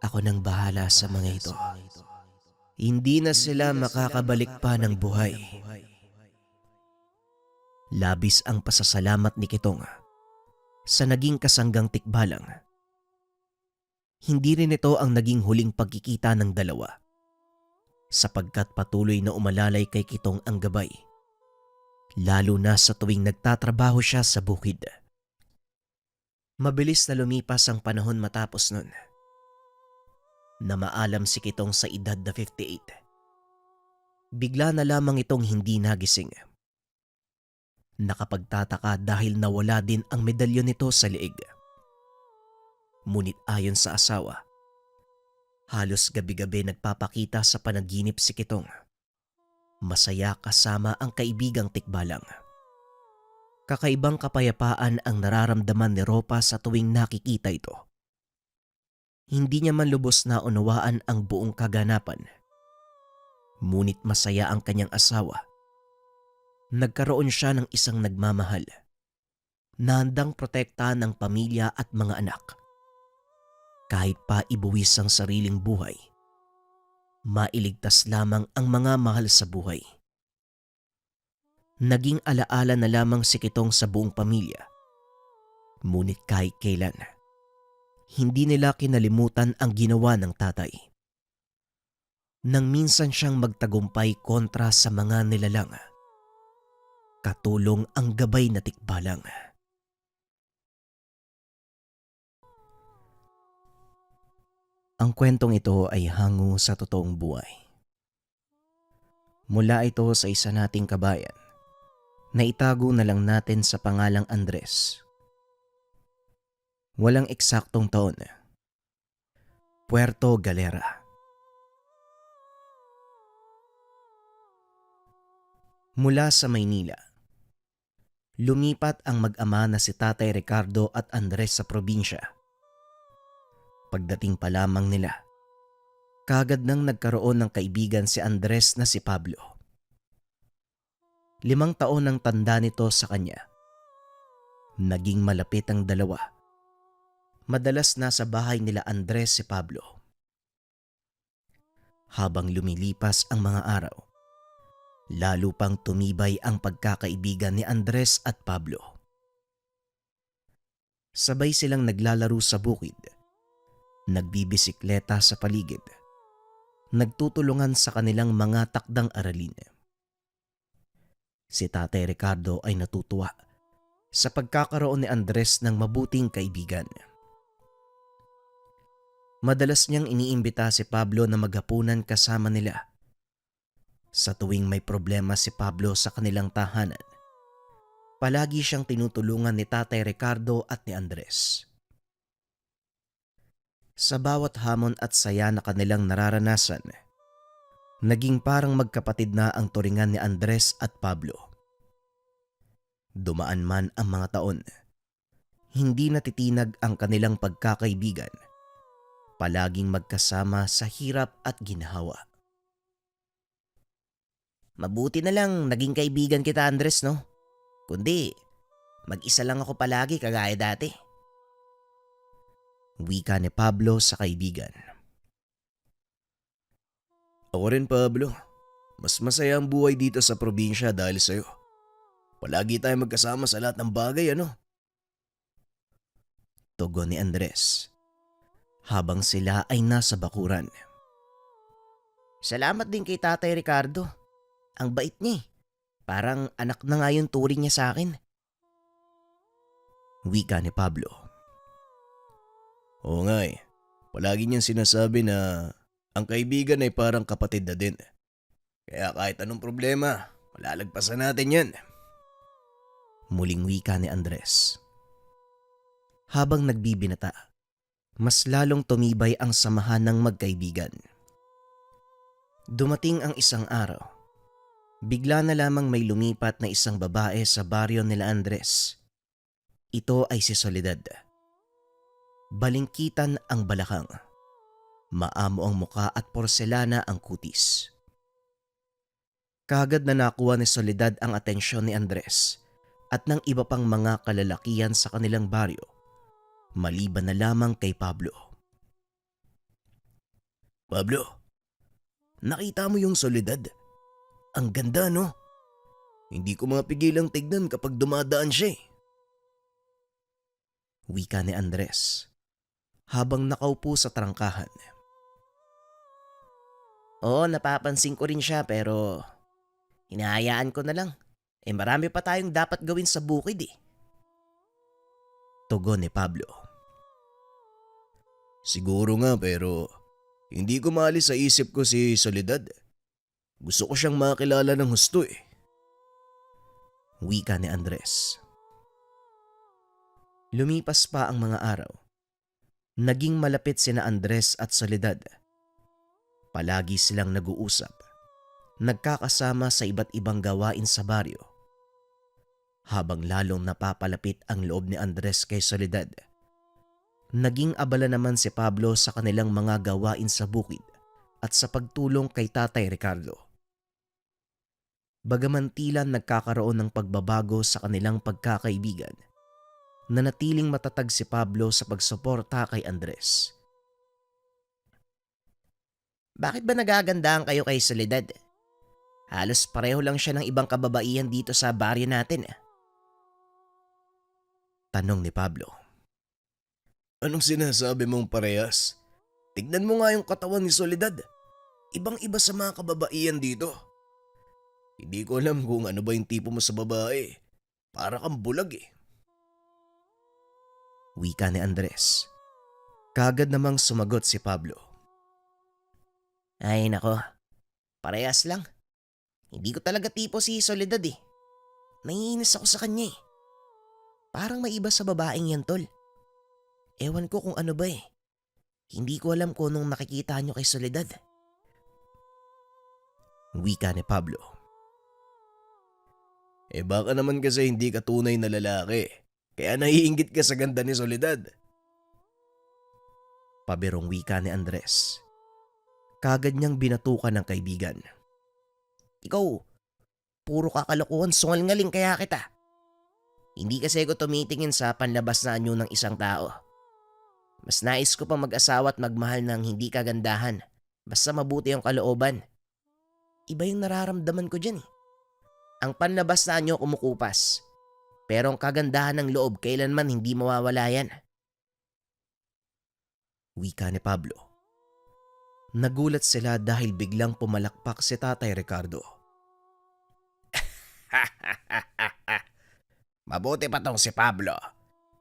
Ako nang bahala sa mga ito. Hindi na sila makakabalik pa ng buhay. Labis ang pasasalamat ni Kitong sa naging kasanggang tikbalang. Hindi rin ito ang naging huling pagkikita ng dalawa, sapagkat patuloy na umalalay kay Kitong ang gabay, lalo na sa tuwing nagtatrabaho siya sa bukid. Mabilis na lumipas ang panahon matapos nun. Namaalam si Kitong sa edad na 58. Bigla na lamang itong hindi nagising. Nakapagtataka dahil nawala din ang medalyon nito sa leeg. Ngunit ayon sa asawa, halos gabi-gabi nagpapakita sa panaginip si Kitong. Masaya kasama ang kaibigang tikbalang. Kakaibang kapayapaan ang nararamdaman ni Ropa sa tuwing nakikita ito. Hindi niya man lubos na unawaan ang buong kaganapan. Ngunit masaya ang kanyang asawa. Nagkaroon siya ng isang nagmamahal na handang protektahan ng pamilya at mga anak. Kahit pa ibuwis ang sariling buhay, mailigtas lamang ang mga mahal sa buhay. Naging alaala na lamang si Kitong sa buong pamilya. Ngunit kahit kailan, hindi nila kinalimutan ang ginawa ng tatay. Nang minsan siyang magtagumpay kontra sa mga nilalang, katulong ang gabay na tikbalang. Ang kwentong ito ay hango sa totoong buhay. Mula ito sa isa nating kabayan na itago na lang natin sa pangalang Andres. Walang eksaktong taon. Puerto Galera. Mula sa Maynila, lumipat ang mag-ama na si Tatay Ricardo at Andres sa probinsya Pagdating pa lamang nila, kagad nang nagkaroon ng kaibigan si Andres na si Pablo. 5 taon ang tanda nito sa kanya. Naging malapit ang dalawa. Madalas nasa bahay nila Andres si Pablo. Habang lumilipas ang mga araw, lalo pang tumibay ang pagkakaibigan ni Andres at Pablo. Sabay silang naglalaro sa bukid, nagbibisikleta sa paligid, nagtutulungan sa kanilang mga takdang aralin. Si Tatay Ricardo ay natutuwa sa pagkakaroon ni Andres ng mabuting kaibigan. Madalas niyang iniimbita si Pablo na maghapunan kasama nila. Sa tuwing may problema si Pablo sa kanilang tahanan, palagi siyang tinutulungan ni Tatay Ricardo at ni Andres. Sa bawat hamon at saya na kanilang nararanasan, naging parang magkapatid na ang turingan ni Andres at Pablo. Dumaan man ang mga taon, hindi natitinag ang kanilang pagkakaibigan. Palaging magkasama sa hirap at ginhawa. Mabuti na lang naging kaibigan kita, Andres, no? Kundi, mag-isa lang ako palagi kagaya dati. Wika ni Pablo sa kaibigan. Ako rin, Pablo. Mas masaya ang buhay dito sa probinsya dahil sa'yo. Palagi tayo magkasama sa lahat ng bagay, ano? Tugon ni Andres habang sila ay nasa bakuran. Salamat din kay Tatay Ricardo. Ang bait niya eh. Parang anak na nga yung turing niya sa akin. Wika ni Pablo. Oo nga eh. Palagi niyang sinasabi na ang kaibigan ay parang kapatid na din. Kaya kahit anong problema, malalagpasan natin yan. Muling wika ni Andres. Habang nagbibinata, mas lalong tumibay ang samahan ng magkaibigan. Dumating ang isang araw. Bigla na lamang may lumipat na isang babae sa baryo nila Andres. Ito ay si Soledad. Balingkitan ang balakang. Maamo ang muka at porselana ang kutis. Kagad na nakuha ni Soledad ang atensyon ni Andres at ng iba pang mga kalalakihan sa kanilang baryo, maliban na lamang kay Pablo. Pablo, nakita mo yung Soledad? Ang ganda, no? Hindi ko mapigilang tignan kapag dumadaan siya eh. Wika ni Andres habang nakaupo sa trangkahan. Oo, napapansin ko rin siya pero hinahayaan ko na lang. Marami pa tayong dapat gawin sa bukid eh. Tugon ni Pablo. Siguro nga pero hindi ko maalis sa isip ko si Soledad. Gusto ko siyang makilala ng husto eh. Wika ni Andres. Lumipas pa ang mga araw. Naging malapit sina Andres at Soledad. Palagi silang nag-uusap, nagkakasama sa iba't ibang gawain sa baryo. Habang lalong napapalapit ang loob ni Andres kay Soledad, naging abala naman si Pablo sa kanilang mga gawain sa bukid at sa pagtulong kay Tatay Ricardo. Bagaman tila nagkakaroon ng pagbabago sa kanilang pagkakaibigan, nanatiling matatag si Pablo sa pagsuporta kay Andres. Bakit ba nagagandahan kayo kay Soledad? Halos pareho lang siya ng ibang kababaihan dito sa baryo natin. Tanong ni Pablo. Anong sinasabi mong parehas? Tignan mo nga yung katawan ni Soledad. Ibang-iba sa mga kababaihan dito. Hindi ko alam kung ano ba yung tipo mo sa babae. Para kang bulag eh. Wika ni Andres. Kagad namang sumagot si Pablo. Ay nako, parehas lang. Hindi ko talaga tipo si Soledad eh. Naiinis ako sa kanya eh. Parang may iba sa babaeng yan, tol. Ewan ko kung ano ba eh. Hindi ko alam kung nung nakikita nyo kay Soledad. Wika ni Pablo. Baka naman kasi hindi ka tunay na lalaki. Kaya naiinggit ka sa ganda ni Soledad. Pabirong wika ni Andres. Kagad niyang binatukan ng kaibigan. Ikaw, puro kakalokohan, sungal-ngaling kaya kita. Hindi kasi ako tumitingin sa panlabas na anyo ng isang tao. Mas nais ko pa mag-asawa at magmahal ng hindi kagandahan. Basta mabuti ang kalooban. Iba yung nararamdaman ko dyan eh. Ang panlabas na anyo kumukupas. Pero ang kagandahan ng loob kailanman hindi mawawala yan. Wika ni Pablo. Nagulat sila dahil biglang pumalakpak si Tatay Ricardo. Mabuti pa tong si Pablo.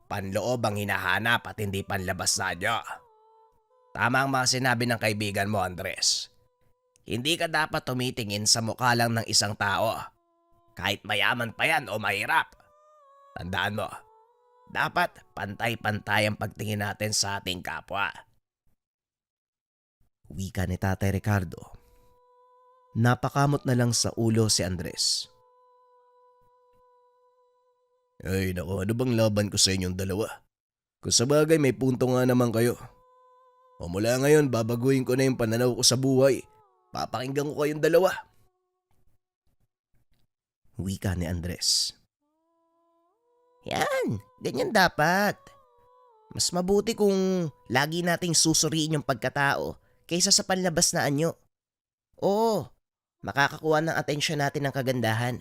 Panloob ang hinahanap at hindi panlabas na nyo. Tama ang mga sinabi ng kaibigan mo, Andres. Hindi ka dapat tumitingin sa mukha lang ng isang tao. Kahit mayaman pa yan o mahirap. Tandaan mo, dapat pantay-pantay ang pagtingin natin sa ating kapwa. Wika ni Tatay Ricardo. Napakamot na lang sa ulo si Andres. Ay naku, ano bang laban ko sa inyong dalawa? Kung sa bagay may punto nga naman kayo. O mula ngayon babaguhin ko na yung pananaw ko sa buhay. Papakinggan ko kayong dalawa. Wika ni Andres. Yan, ganyan dapat. Mas mabuti kung lagi nating susuriin yung pagkatao kaysa sa panlabas na anyo. Oo, makakakuha ng atensyon natin ng kagandahan.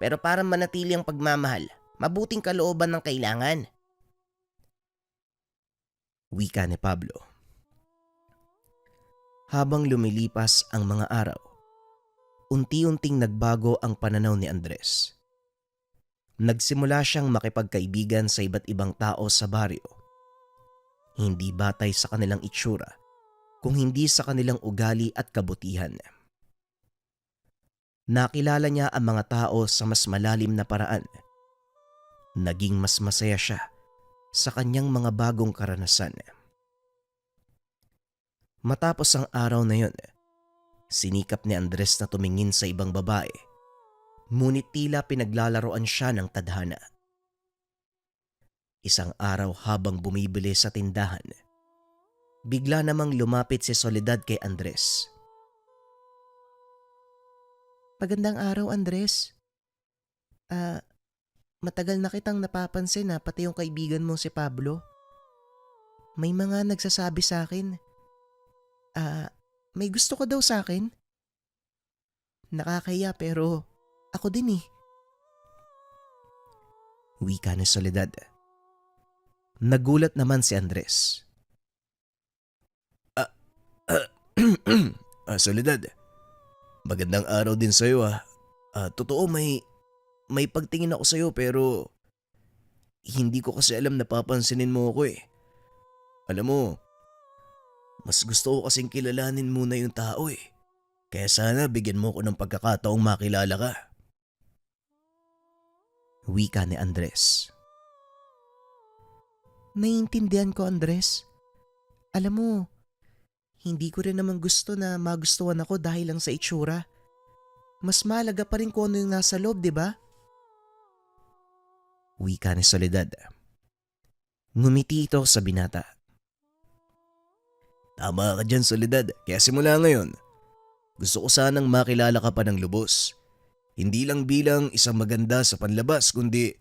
Pero para manatili ang pagmamahal, mabuting kalooban ng kailangan. Wika ni Pablo. Habang lumilipas ang mga araw, unti-unting nagbago ang pananaw ni Andres. Nagsimula siyang makipagkaibigan sa iba't ibang tao sa baryo. Hindi batay sa kanilang itsura, kung hindi sa kanilang ugali at kabutihan. Nakilala niya ang mga tao sa mas malalim na paraan. Naging mas masaya siya sa kanyang mga bagong karanasan. Matapos ang araw na yun, sinikap ni Andres na tumingin sa ibang babae, ngunit tila pinaglalaroan siya ng tadhana. Isang araw habang bumibili sa tindahan, bigla namang lumapit si Soledad kay Andres. Magandang araw, Andres. Matagal na kitang napapansin na pati yung kaibigan mo si Pablo. May mga nagsasabi sa akin. May gusto ko daw sa akin. Nakakaya pero ako din eh. Wika ni Soledad. Nagulat naman si Andres. Soledad, magandang araw din sa'yo ah. Totoo may pagtingin ako sa'yo pero hindi ko kasi alam na papansinin mo ako eh. Alam mo, mas gusto ko kasing kilalanin muna yung tao eh. Kaya sana bigyan mo ko ng pagkakataong makilala ka. Wika ni Andres. Naiintindihan ko, Andres. Alam mo, hindi ko rin naman gusto na magustuhan ako dahil lang sa itsura. Mas mahalaga pa rin kung ano yung nasa loob, di ba? Wika ni Soledad. Ngumiti ito sa binata. Tama ka dyan, Soledad. Kaya simula ngayon, gusto ko sanang makilala ka pa ng lubos. Hindi lang bilang isang maganda sa panlabas, kundi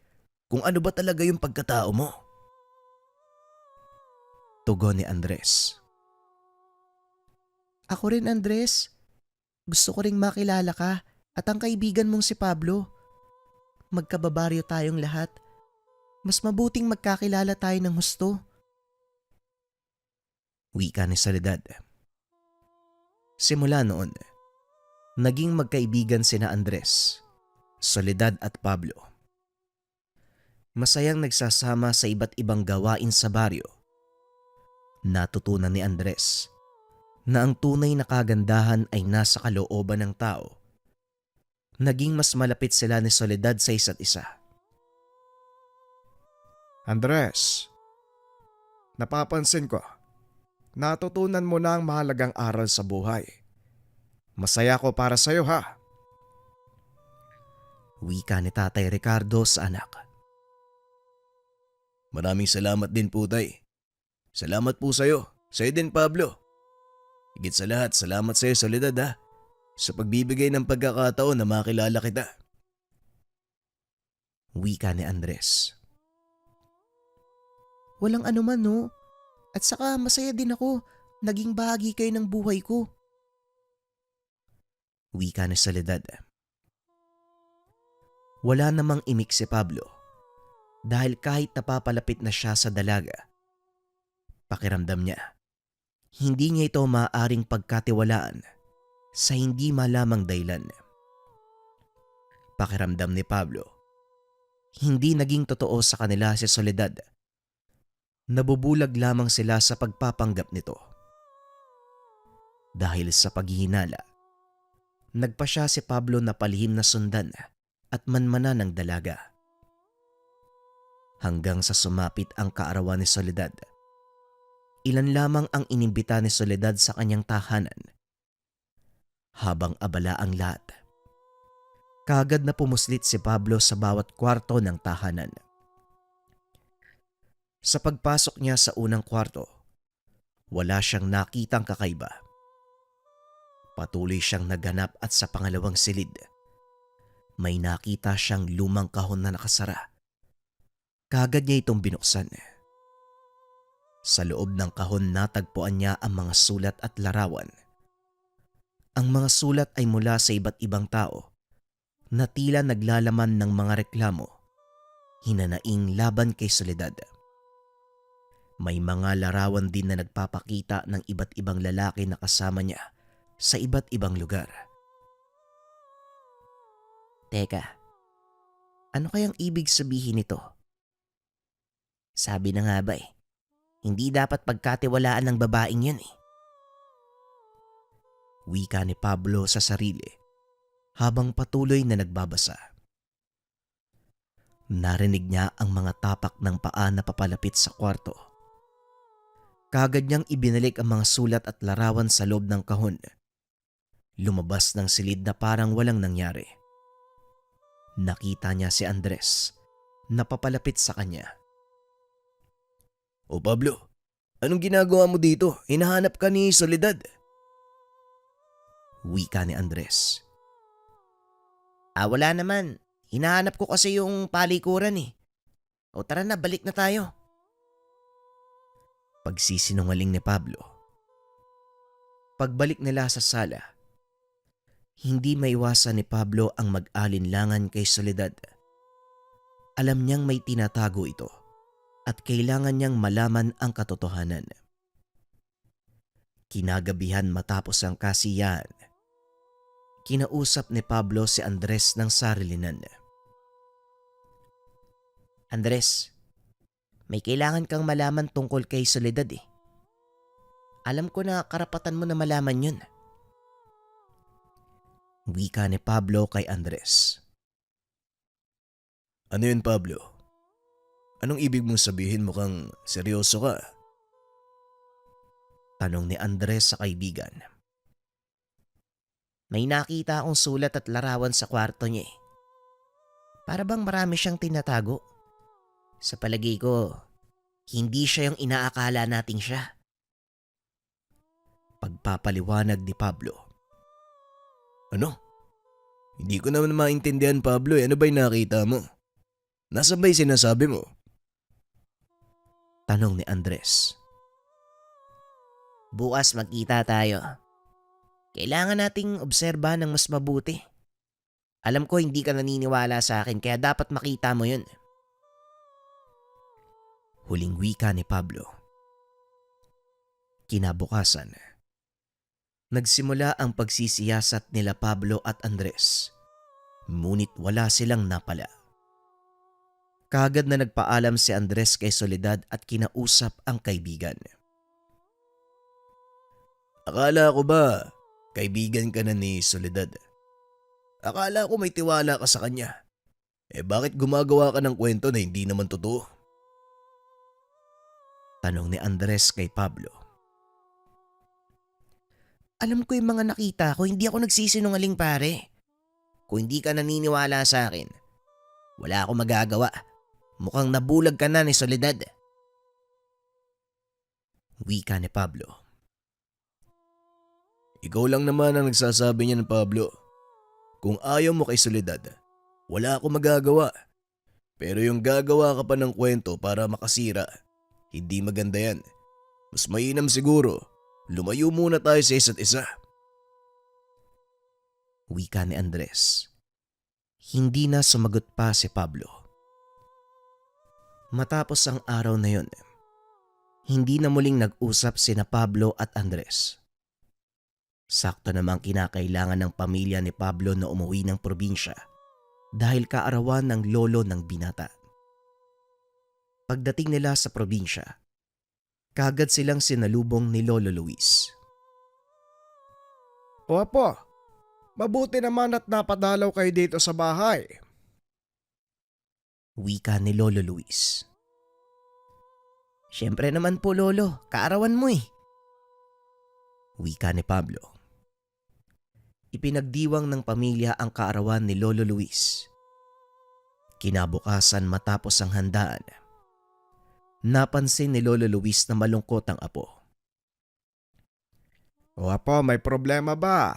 kung ano ba talaga yung pagkatao mo. Tugon ni Andres. Ako rin, Andres. Gusto ko ring makilala ka at ang kaibigan mong si Pablo. Magkababaryo tayong lahat. Mas mabuting magkakilala tayo ng husto. Wika ni Soledad. Simula noon, naging magkaibigan sina Andres, Soledad at Pablo. Masayang nagsasama sa iba't ibang gawain sa baryo. Natutunan ni Andres na ang tunay na kagandahan ay nasa kalooban ng tao. Naging mas malapit sila ni Soledad sa isa't isa. Andres, napapansin ko, natutunan mo na ang mahalagang aral sa buhay. Masaya ko para sa'yo ha. Wika ni Tatay Ricardo sa anak. Maraming salamat din po, Tay. Salamat po sa'yo. Sa'yo din, Pablo. Higit sa lahat, salamat sa'yo, Soledad ha. Sa pagbibigay ng pagkakataon na makilala kita. Wika ni Andres. Walang anuman no. At saka masaya din ako. Naging bahagi kayo ng buhay ko. Wika ni Soledad. Wala namang imik si Pablo dahil kahit napapalapit na siya sa dalaga, pakiramdam niya, hindi niya ito maaaring pagkatiwalaan sa hindi malamang dahilan. Pakiramdam ni Pablo, hindi naging totoo sa kanila si Soledad. Nabubulag lamang sila sa pagpapanggap nito. Dahil sa paghihinala, nagpa siya si Pablo na palihim na sundan at manmana ng dalaga. Hanggang sa sumapit ang kaarawan ni Soledad. Ilan lamang ang inimbita ni Soledad sa kanyang tahanan. Habang abala ang lahat, kaagad na pumuslit si Pablo sa bawat kwarto ng tahanan. Sa pagpasok niya sa unang kwarto, wala siyang nakitang kakaiba. Patuloy siyang naghanap at sa pangalawang silid, may nakita siyang lumang kahon na nakasara. Kaagad niya itong binuksan. Sa loob ng kahon natagpuan niya ang mga sulat at larawan. Ang mga sulat ay mula sa iba't ibang tao na tila naglalaman ng mga reklamo, hinanaing laban kay Soledad. May mga larawan din na nagpapakita ng iba't ibang lalaki na kasama niya sa iba't ibang lugar. Teka, ano kayang ibig sabihin nito? Sabi na nga ba hindi dapat pagkatiwalaan ng babaeng yun Wika ni Pablo sa sarili habang patuloy na nagbabasa. Narinig niya ang mga tapak ng paa na papalapit sa kwarto. Kaagad niyang ibinalik ang mga sulat at larawan sa loob ng kahon. Lumabas ng silid na parang walang nangyari. Nakita niya si Andres na papalapit sa kanya. O Pablo, anong ginagawa mo dito? Hinahanap ka ni Soledad. Wika ni Andres. Wala naman. Hinahanap ko kasi yung palikuran O tara na, balik na tayo. Pagsisinungaling ni Pablo. Pagbalik nila sa sala, hindi maiwasan ni Pablo ang mag-alinlangan kay Soledad. Alam niyang may tinatago ito at kailangan niyang malaman ang katotohanan. Kinagabihan matapos ang kasiyahan, kinausap ni Pablo si Andres ng sarilinan. Andres, may kailangan kang malaman tungkol kay Soledad Alam ko na karapatan mo na malaman yun. Wika ni Pablo kay Andres. Ano yun, Pablo? Anong ibig mong sabihin? Mukhang seryoso ka. Tanong ni Andres sa kaibigan. May nakita akong sulat at larawan sa kwarto niya Para bang marami siyang tinatago. Sa palagay ko, hindi siya yung inaakala nating siya. Pagpapaliwanag ni Pablo. Ano? Hindi ko naman maintindihan, Pablo. Ano ba'y nakita mo? Nasaan ba'y sinasabi mo? Tanong ni Andres. Bukas magkita tayo. Kailangan nating obserbahan ng mas mabuti. Alam ko hindi ka naniniwala sa akin kaya dapat makita mo yun. Huling wika ni Pablo. Kinabukasan, nagsimula ang pagsisiyasat nila Pablo at Andres. Ngunit wala silang napala. Kaagad na nagpaalam si Andres kay Soledad at kinausap ang kaibigan. Akala ko ba kaibigan ka na ni Soledad? Akala ko may tiwala ka sa kanya. Bakit gumagawa ka ng kwento na hindi naman totoo? Tanong ni Andres kay Pablo. Alam ko yung mga nakita ko, hindi ako nagsisinungaling pare. Kung hindi ka naniniwala sa akin, wala akong magagawa. Mukhang nabulag ka na ni Soledad. Wika ni Pablo. Ikaw lang naman ang nagsasabi niyan, Pablo. Kung ayaw mo kay Soledad, wala ako magagawa. Pero yung gagawa ka pa ng kwento para makasira, hindi maganda yan. Mas mainam siguro, lumayo muna tayo sa isa't isa. Wika ni Andres. Hindi na sumagot pa si Pablo. Matapos ang araw na yon, hindi na muling nag-usap sina Pablo at Andres. Sakto namang kinakailangan ng pamilya ni Pablo na umuwi ng probinsya dahil kaarawan ng lolo ng binata. Pagdating nila sa probinsya, kaagad silang sinalubong ni Lolo Luis. O apo, mabuti naman at napadalaw kayo dito sa bahay. Wika ni Lolo Luis. Siyempre naman po lolo, kaarawan mo eh. Wika ni Pablo. Ipinagdiwang ng pamilya ang kaarawan ni Lolo Luis. Kinabukasan matapos ang handaan, napansin ni Lolo Luis na malungkot ang apo. O apo, may problema ba?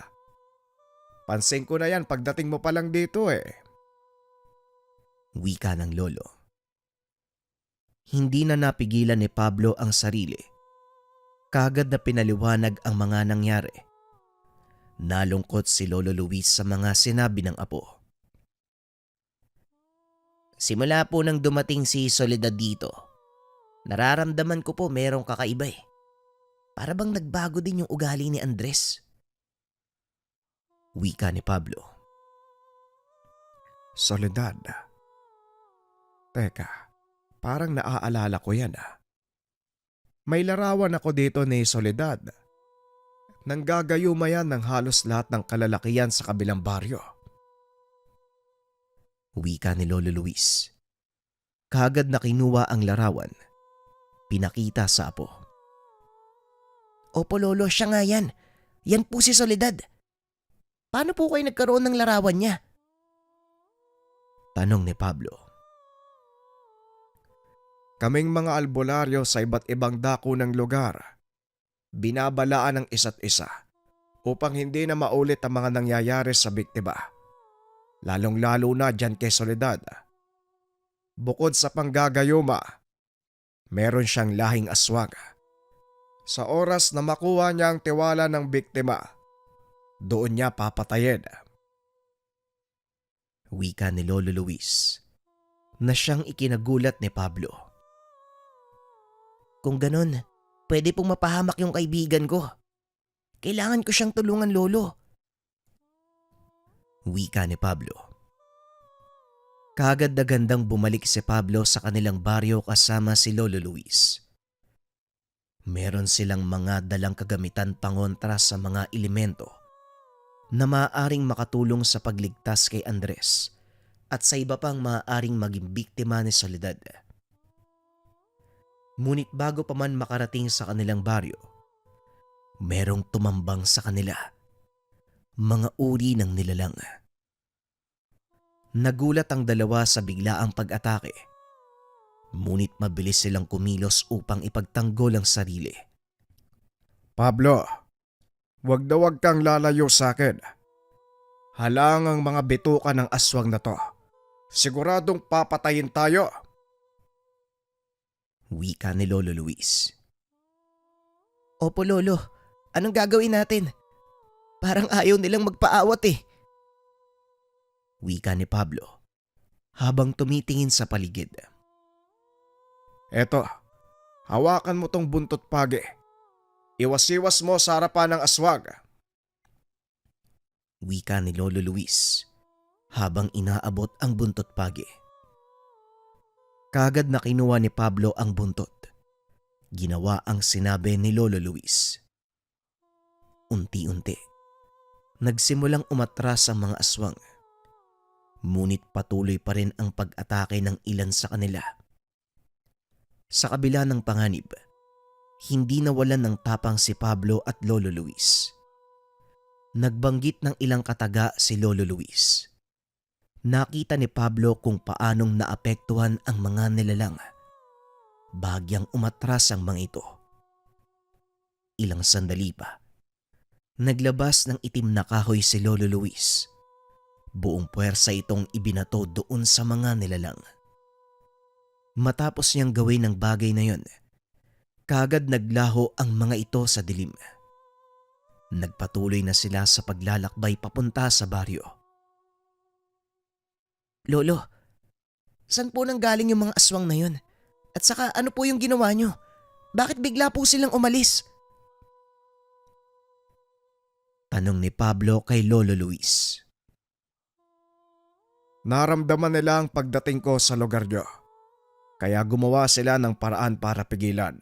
Pansin ko na yan pagdating mo pa lang dito eh. Wika ng lolo. Hindi na napigilan ni Pablo ang sarili. Kaagad na pinaliwanag ang mga nangyari. Nalungkot si Lolo Luis sa mga sinabi ng apo. Simula po nang dumating si Soledad dito, nararamdaman ko po merong kakaiba eh. Para bang nagbago din yung ugali ni Andres. Wika ni Pablo. Soledad. Teka, parang naaalala ko yan ah. May larawan ako dito ni Soledad. Nanggagayuma yan ng halos lahat ng kalalakihan sa kabilang baryo. Wika ni Lolo Luis. Kaagad na kinuha ang larawan. Pinakita sa apo. Opo lolo, siya nga yan. Yan po si Soledad. Paano po kayo nagkaroon ng larawan niya? Tanong ni Pablo. Kaming mga albularyo sa iba't ibang dako ng lugar, binabalaan ng isa't isa upang hindi na maulit ang mga nangyayari sa biktima. Lalong-lalo na dyan kay Soledad. Bukod sa panggagayuma, meron siyang lahing aswang. Sa oras na makuha niya ang tiwala ng biktima, doon niya papatayin. Wika ni Lolo Luis na siyang ikinagulat ni Pablo. Kung ganun, pwede pong mapahamak yung kaibigan ko. Kailangan ko siyang tulungan lolo. Wika ni Pablo. Kaagad na gandang bumalik si Pablo sa kanilang baryo kasama si Lolo Luis. Meron silang mga dalang kagamitan pangontra sa mga elemento na maaaring makatulong sa pagligtas kay Andres at sa iba pang maaaring maging biktima ni Soledad. Ngunit bago pa man makarating sa kanilang baryo, merong tumambang sa kanila. Mga uri ng nilalang. Nagulat ang dalawa sa biglaang pag-atake. Ngunit mabilis silang kumilos upang ipagtanggol ang sarili. Pablo, wag na wag kang lalayo sa akin. Halang ang mga bituka ng aswang na to. Siguradong papatayin tayo. Wika ni Lolo Luis. Opo lolo, anong gagawin natin? Parang ayaw nilang magpaawat eh. Wika ni Pablo habang tumitingin sa paligid. Eto, hawakan mo tong buntot pagi. Iwas-iwas mo sa harapan ng aswag. Wika ni Lolo Luis habang inaabot ang buntot pagi. Kaagad na kinuha ni Pablo ang buntot. Ginawa ang sinabi ni Lolo Luis. Unti-unti, nagsimulang umatras ang mga aswang. Ngunit patuloy pa rin ang pag-atake ng ilan sa kanila. Sa kabila ng panganib, hindi nawalan ng tapang si Pablo at Lolo Luis. Nagbanggit ng ilang kataga si Lolo Luis. Nakita ni Pablo kung paanong naapektuhan ang mga nilalang. Bahagyang umatras ang mga ito. ilang sandali pa, naglabas ng itim na kahoy si Lolo Luis. Buong puwersa itong ibinato doon sa mga nilalang. Matapos niyang gawin ang bagay na yon, kaagad naglaho ang mga ito sa dilim. Nagpatuloy na sila sa paglalakbay papunta sa baryo. Lolo, saan po nang galing yung mga aswang na yun? At saka ano po yung ginawa nyo? Bakit bigla po silang umalis? Tanong ni Pablo kay Lolo Luis. Naramdaman nila ang pagdating ko sa lugar nyo. Kaya gumawa sila ng paraan para pigilan.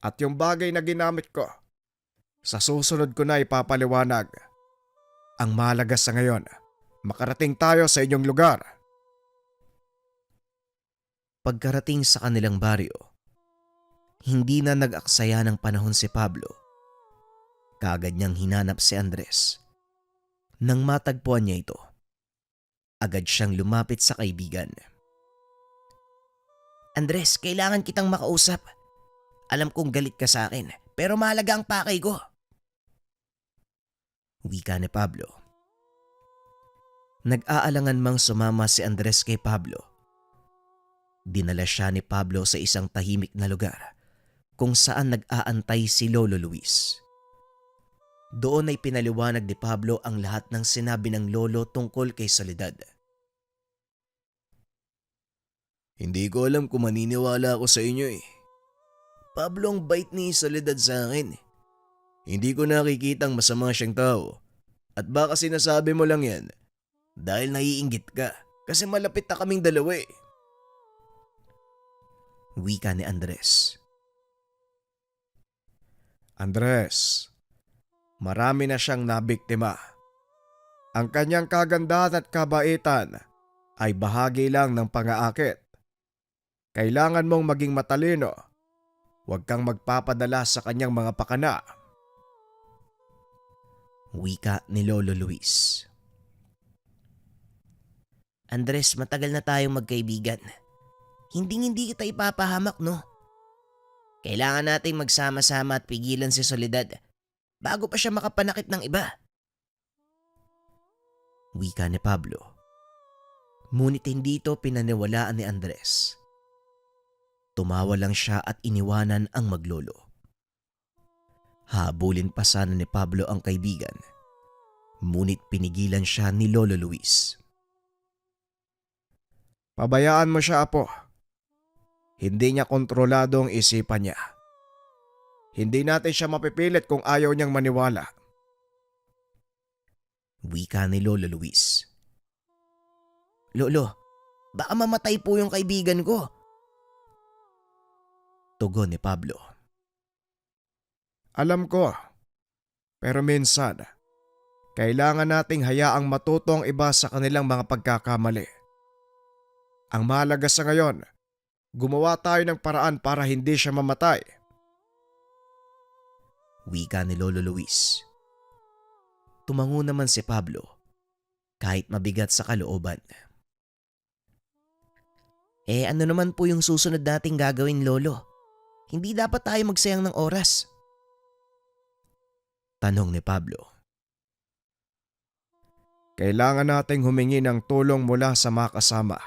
At yung bagay na ginamit ko, sa susunod ko na ipapaliwanag. Ang mahalaga sa ngayon, makarating tayo sa inyong lugar. Pagkarating sa kanilang baryo, hindi na nag-aksaya ng panahon si Pablo. Kaagad niyang hinanap si Andres. Nang matagpuan niya ito, agad siyang lumapit sa kaibigan. Andres, kailangan kitang makausap. Alam kong galit ka sa akin, pero mahalaga ang pakay ko. Wika ni Pablo. Nag-aalangan mang sumama si Andres kay Pablo. Dinala siya ni Pablo sa isang tahimik na lugar kung saan nag-aantay si Lolo Luis. Doon ay pinaliwanag ni Pablo ang lahat ng sinabi ng lolo tungkol kay Soledad. Hindi ko alam kung maniniwala ako sa inyo eh. Pablo, ang bait ni Soledad sa akin. Hindi ko nakikitang masama siyang tao. At baka sinasabi mo lang yan dahil naiinggit ka kasi malapit na kaming dalawa eh. Wika ni Andres. Andres, marami na siyang nabiktima. Ang kanyang kagandahan at kabaitan ay bahagi lang ng pang-aakit. Kailangan mong maging matalino. Huwag kang magpapadala sa kanyang mga pakana. Wika ni Lolo Luis. Andres, matagal na tayong magkaibigan. Hindi kita ipapahamak, no? Kailangan nating magsama-sama at pigilan si Soledad bago pa siya makapanakit ng iba. Wika ni Pablo. Ngunit hindi ito pinaniwalaan ni Andres. Tumawa lang siya at iniwanan ang maglolo. Habulin pa sana ni Pablo ang kaibigan, ngunit pinigilan siya ni Lolo Luis. Pabayaan mo siya, apo. Hindi niya kontrolado ang isipan niya. Hindi natin siya mapipilit kung ayaw niyang maniwala. Wika ni Lolo Luis. Lolo, baka mamatay po yung kaibigan ko. Tugon ni Pablo. Alam ko. Pero minsan, kailangan nating hayaang matuto ang iba sa kanilang mga pagkakamali. Ang mahalaga sa ngayon, gumawa tayo ng paraan para hindi siya mamatay. Wika ni Lolo Luis. Tumango naman si Pablo, kahit mabigat sa kalooban. Ano naman po yung susunod nating gagawin, Lolo? Hindi dapat tayo magsayang ng oras. Tanong ni Pablo. Kailangan nating humingi ng tulong mula sa mga kasama.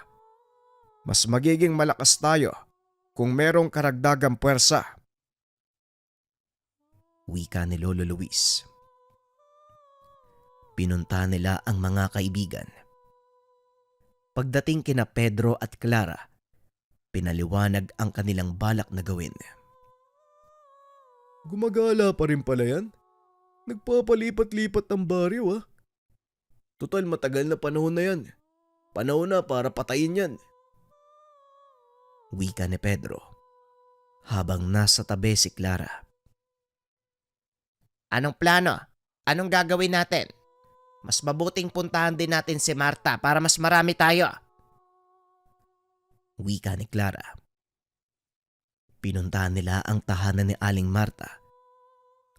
Mas magiging malakas tayo kung merong karagdagang puwersa. Wika ni Lolo Luis. Pinunta nila ang mga kaibigan. Pagdating kina Pedro at Clara, pinaliwanag ang kanilang balak na gawin. Gumagala pa rin pala yan. Nagpapalipat-lipat ng baryo ah. Total matagal na panahon na yan. Panahon na para patayin yan. Wika ni Pedro, habang nasa tabi si Clara. Anong plano? Anong gagawin natin? Mas mabuting puntahan din natin si Marta para mas marami tayo. Wika ni Clara. Pinuntahan nila ang tahanan ni Aling Marta.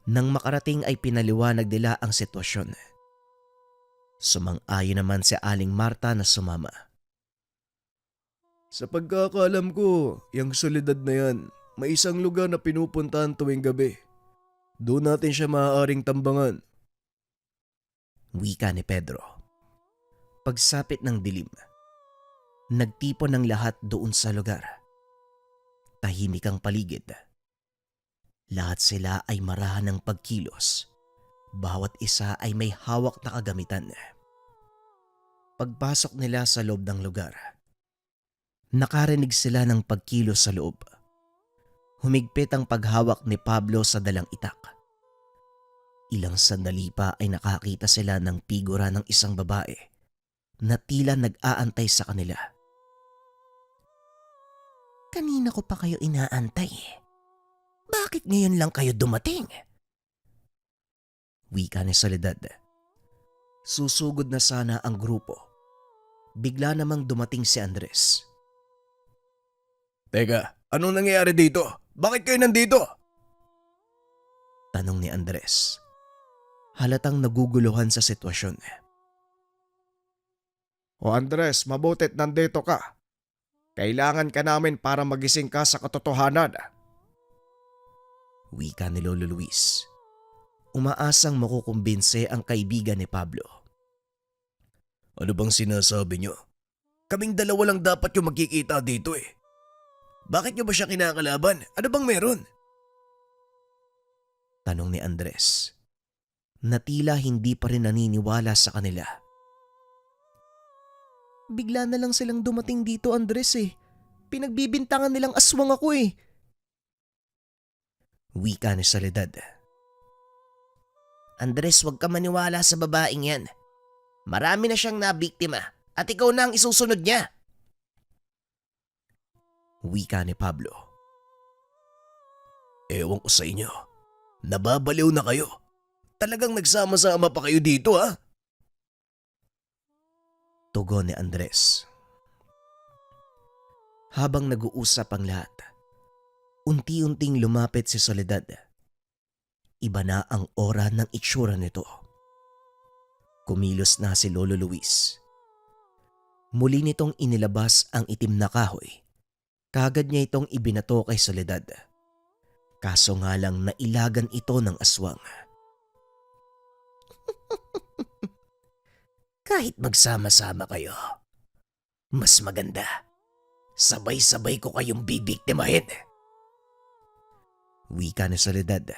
Nang makarating ay pinaliwanag nila ang sitwasyon. Sumang-ayon naman si Aling Marta na sumama. Sa pagkakaalam ko, yung Soledad na yan, may isang lugar na pinupuntahan tuwing gabi. Doon natin siya maaaring tambangan. Wika ni Pedro. Pagsapit ng dilim, nagtipon ng lahat doon sa lugar. Tahimik ang paligid. Lahat sila ay marahan ng pagkilos. Bawat isa ay may hawak na kagamitan. Pagpasok nila sa loob ng lugar, nakarinig sila ng pagkilos sa loob. Humigpit ang paghawak ni Pablo sa dalang itak. Ilang sandali pa ay nakakita sila ng figura ng isang babae na tila nag-aantay sa kanila. Kanina ko pa kayo inaantay. Bakit ngayon lang kayo dumating? Wika ni Soledad. Susugod na sana ang grupo. Bigla namang dumating si Andres. Teka, anong nangyayari dito? Bakit kayo nandito? Tanong ni Andres. Halatang naguguluhan sa sitwasyon. O Andres, mabutit nandito ka. Kailangan ka namin para magising ka sa katotohanan. Wika ni Lolo Luis. Umaasang makukumbinse ang kaibigan ni Pablo. Ano bang sinasabi nyo? Kaming dalawa lang dapat yung magkikita dito eh. Bakit nyo ba siya kinakalaban? Ano bang meron? Tanong ni Andres. Na tila hindi pa rin naniniwala sa kanila. Bigla na lang silang dumating dito, Andres eh. Pinagbibintangan nilang aswang ako eh. Wika ni Soledad. Andres, huwag ka maniwala sa babaeng yan. Marami na siyang nabiktima at ikaw na ang isusunod niya. Wika ni Pablo. Ewan ko sa inyo. Nababaliw na kayo. Talagang nagsama-sama pa kayo dito ha? Tugon ni Andres. Habang nag-uusap ang lahat, unti-unting lumapit si Soledad. Iba na ang aura ng itsura nito. Kumilos na si Lolo Luis. Muli nitong inilabas ang itim na kahoy. Kagad niya itong ibinato kay Soledad. Kaso nga lang nailagan ito ng aswang. Kahit magsama-sama kayo, mas maganda. Sabay-sabay ko kayong bibiktimahin. Wika ni Soledad.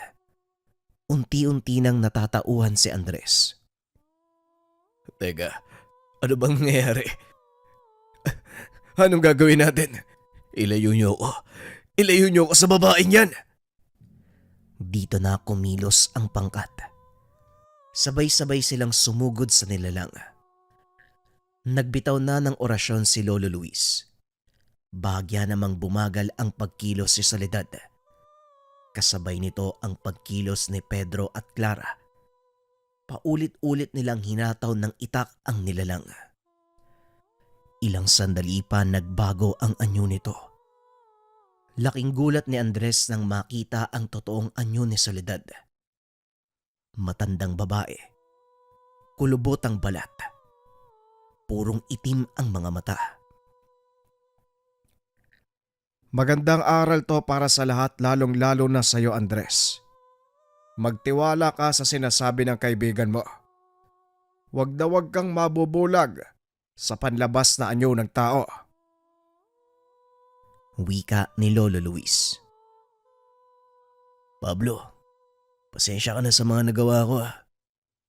Unti-unti nang natatauhan si Andres. Teka, ano bang nangyayari? Anong gagawin natin? Ilayo niyo ako. Ilayo niyo ako sa babaeng yan. Dito na kumilos ang pangkat. Sabay-sabay silang sumugod sa nilalang. Nagbitaw na ng orasyon si Lolo Luis. Bahagya namang bumagal ang pagkilos si Soledad. Kasabay nito ang pagkilos ni Pedro at Clara. Paulit-ulit nilang hinataw ng itak ang nilalang. Ilang sandali pa nagbago ang anyo nito. Laking gulat ni Andres nang makita ang totoong anyo ni Soledad. Matandang babae. Kulubot ang balat. Purong itim ang mga mata. Magandang aral to para sa lahat, lalong-lalo na sa iyo, Andres. Magtiwala ka sa sinasabi ng kaibigan mo. Huwag na huwag kang mabubulag sa panlabas na anyo ng tao. Wika ni Lolo Luis. Pablo, pasensya ka na sa mga nagawa ko ha.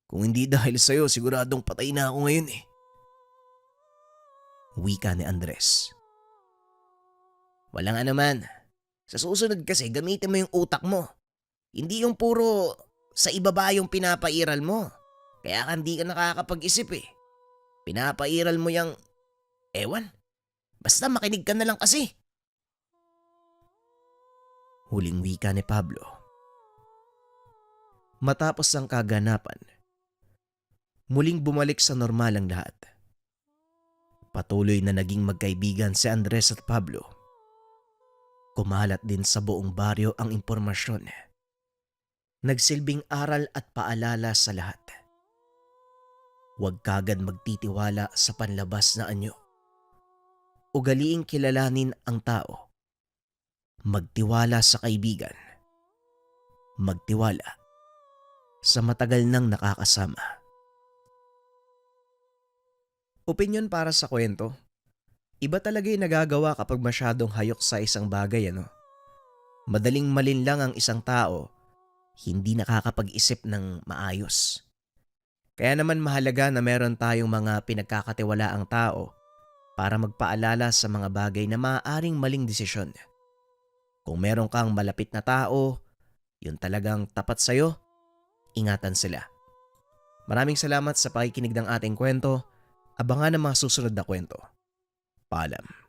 Kung hindi dahil sa'yo, siguradong patay na ako ngayon eh. Wika ni Andres. Walang anuman. Sa susunod kasi gamitin mo yung utak mo. Hindi yung puro sa ibaba yung pinapairal mo. Kaya hindi ka nakakapag-isip eh. Pinapairal mo yung ewan. Basta makinig ka na lang kasi. Huling wika ni Pablo. Matapos ang kaganapan, muling bumalik sa normal ang lahat. Patuloy na naging magkaibigan si Andres at Pablo. Kumalat din sa buong baryo ang impormasyon. Nagsilbing aral at paalala sa lahat. Huwag kagad magtitiwala sa panlabas na anyo. Ugaliing kilalanin ang tao. Magtiwala sa kaibigan. Magtiwala sa matagal nang nakakasama. Opinyon para sa kwento. Iba talaga yung nagagawa kapag masyadong hayok sa isang bagay, ano? Madaling malinlang ang isang tao, hindi nakakapag-isip ng maayos. Kaya naman mahalaga na meron tayong mga pinagkakatiwalaang tao para magpaalala sa mga bagay na maaaring maling desisyon. Kung meron kang malapit na tao, yun talagang tapat sa'yo, ingatan sila. Maraming salamat sa pakikinig ng ating kwento. Abangan ang mga susunod na kwento. Paalam.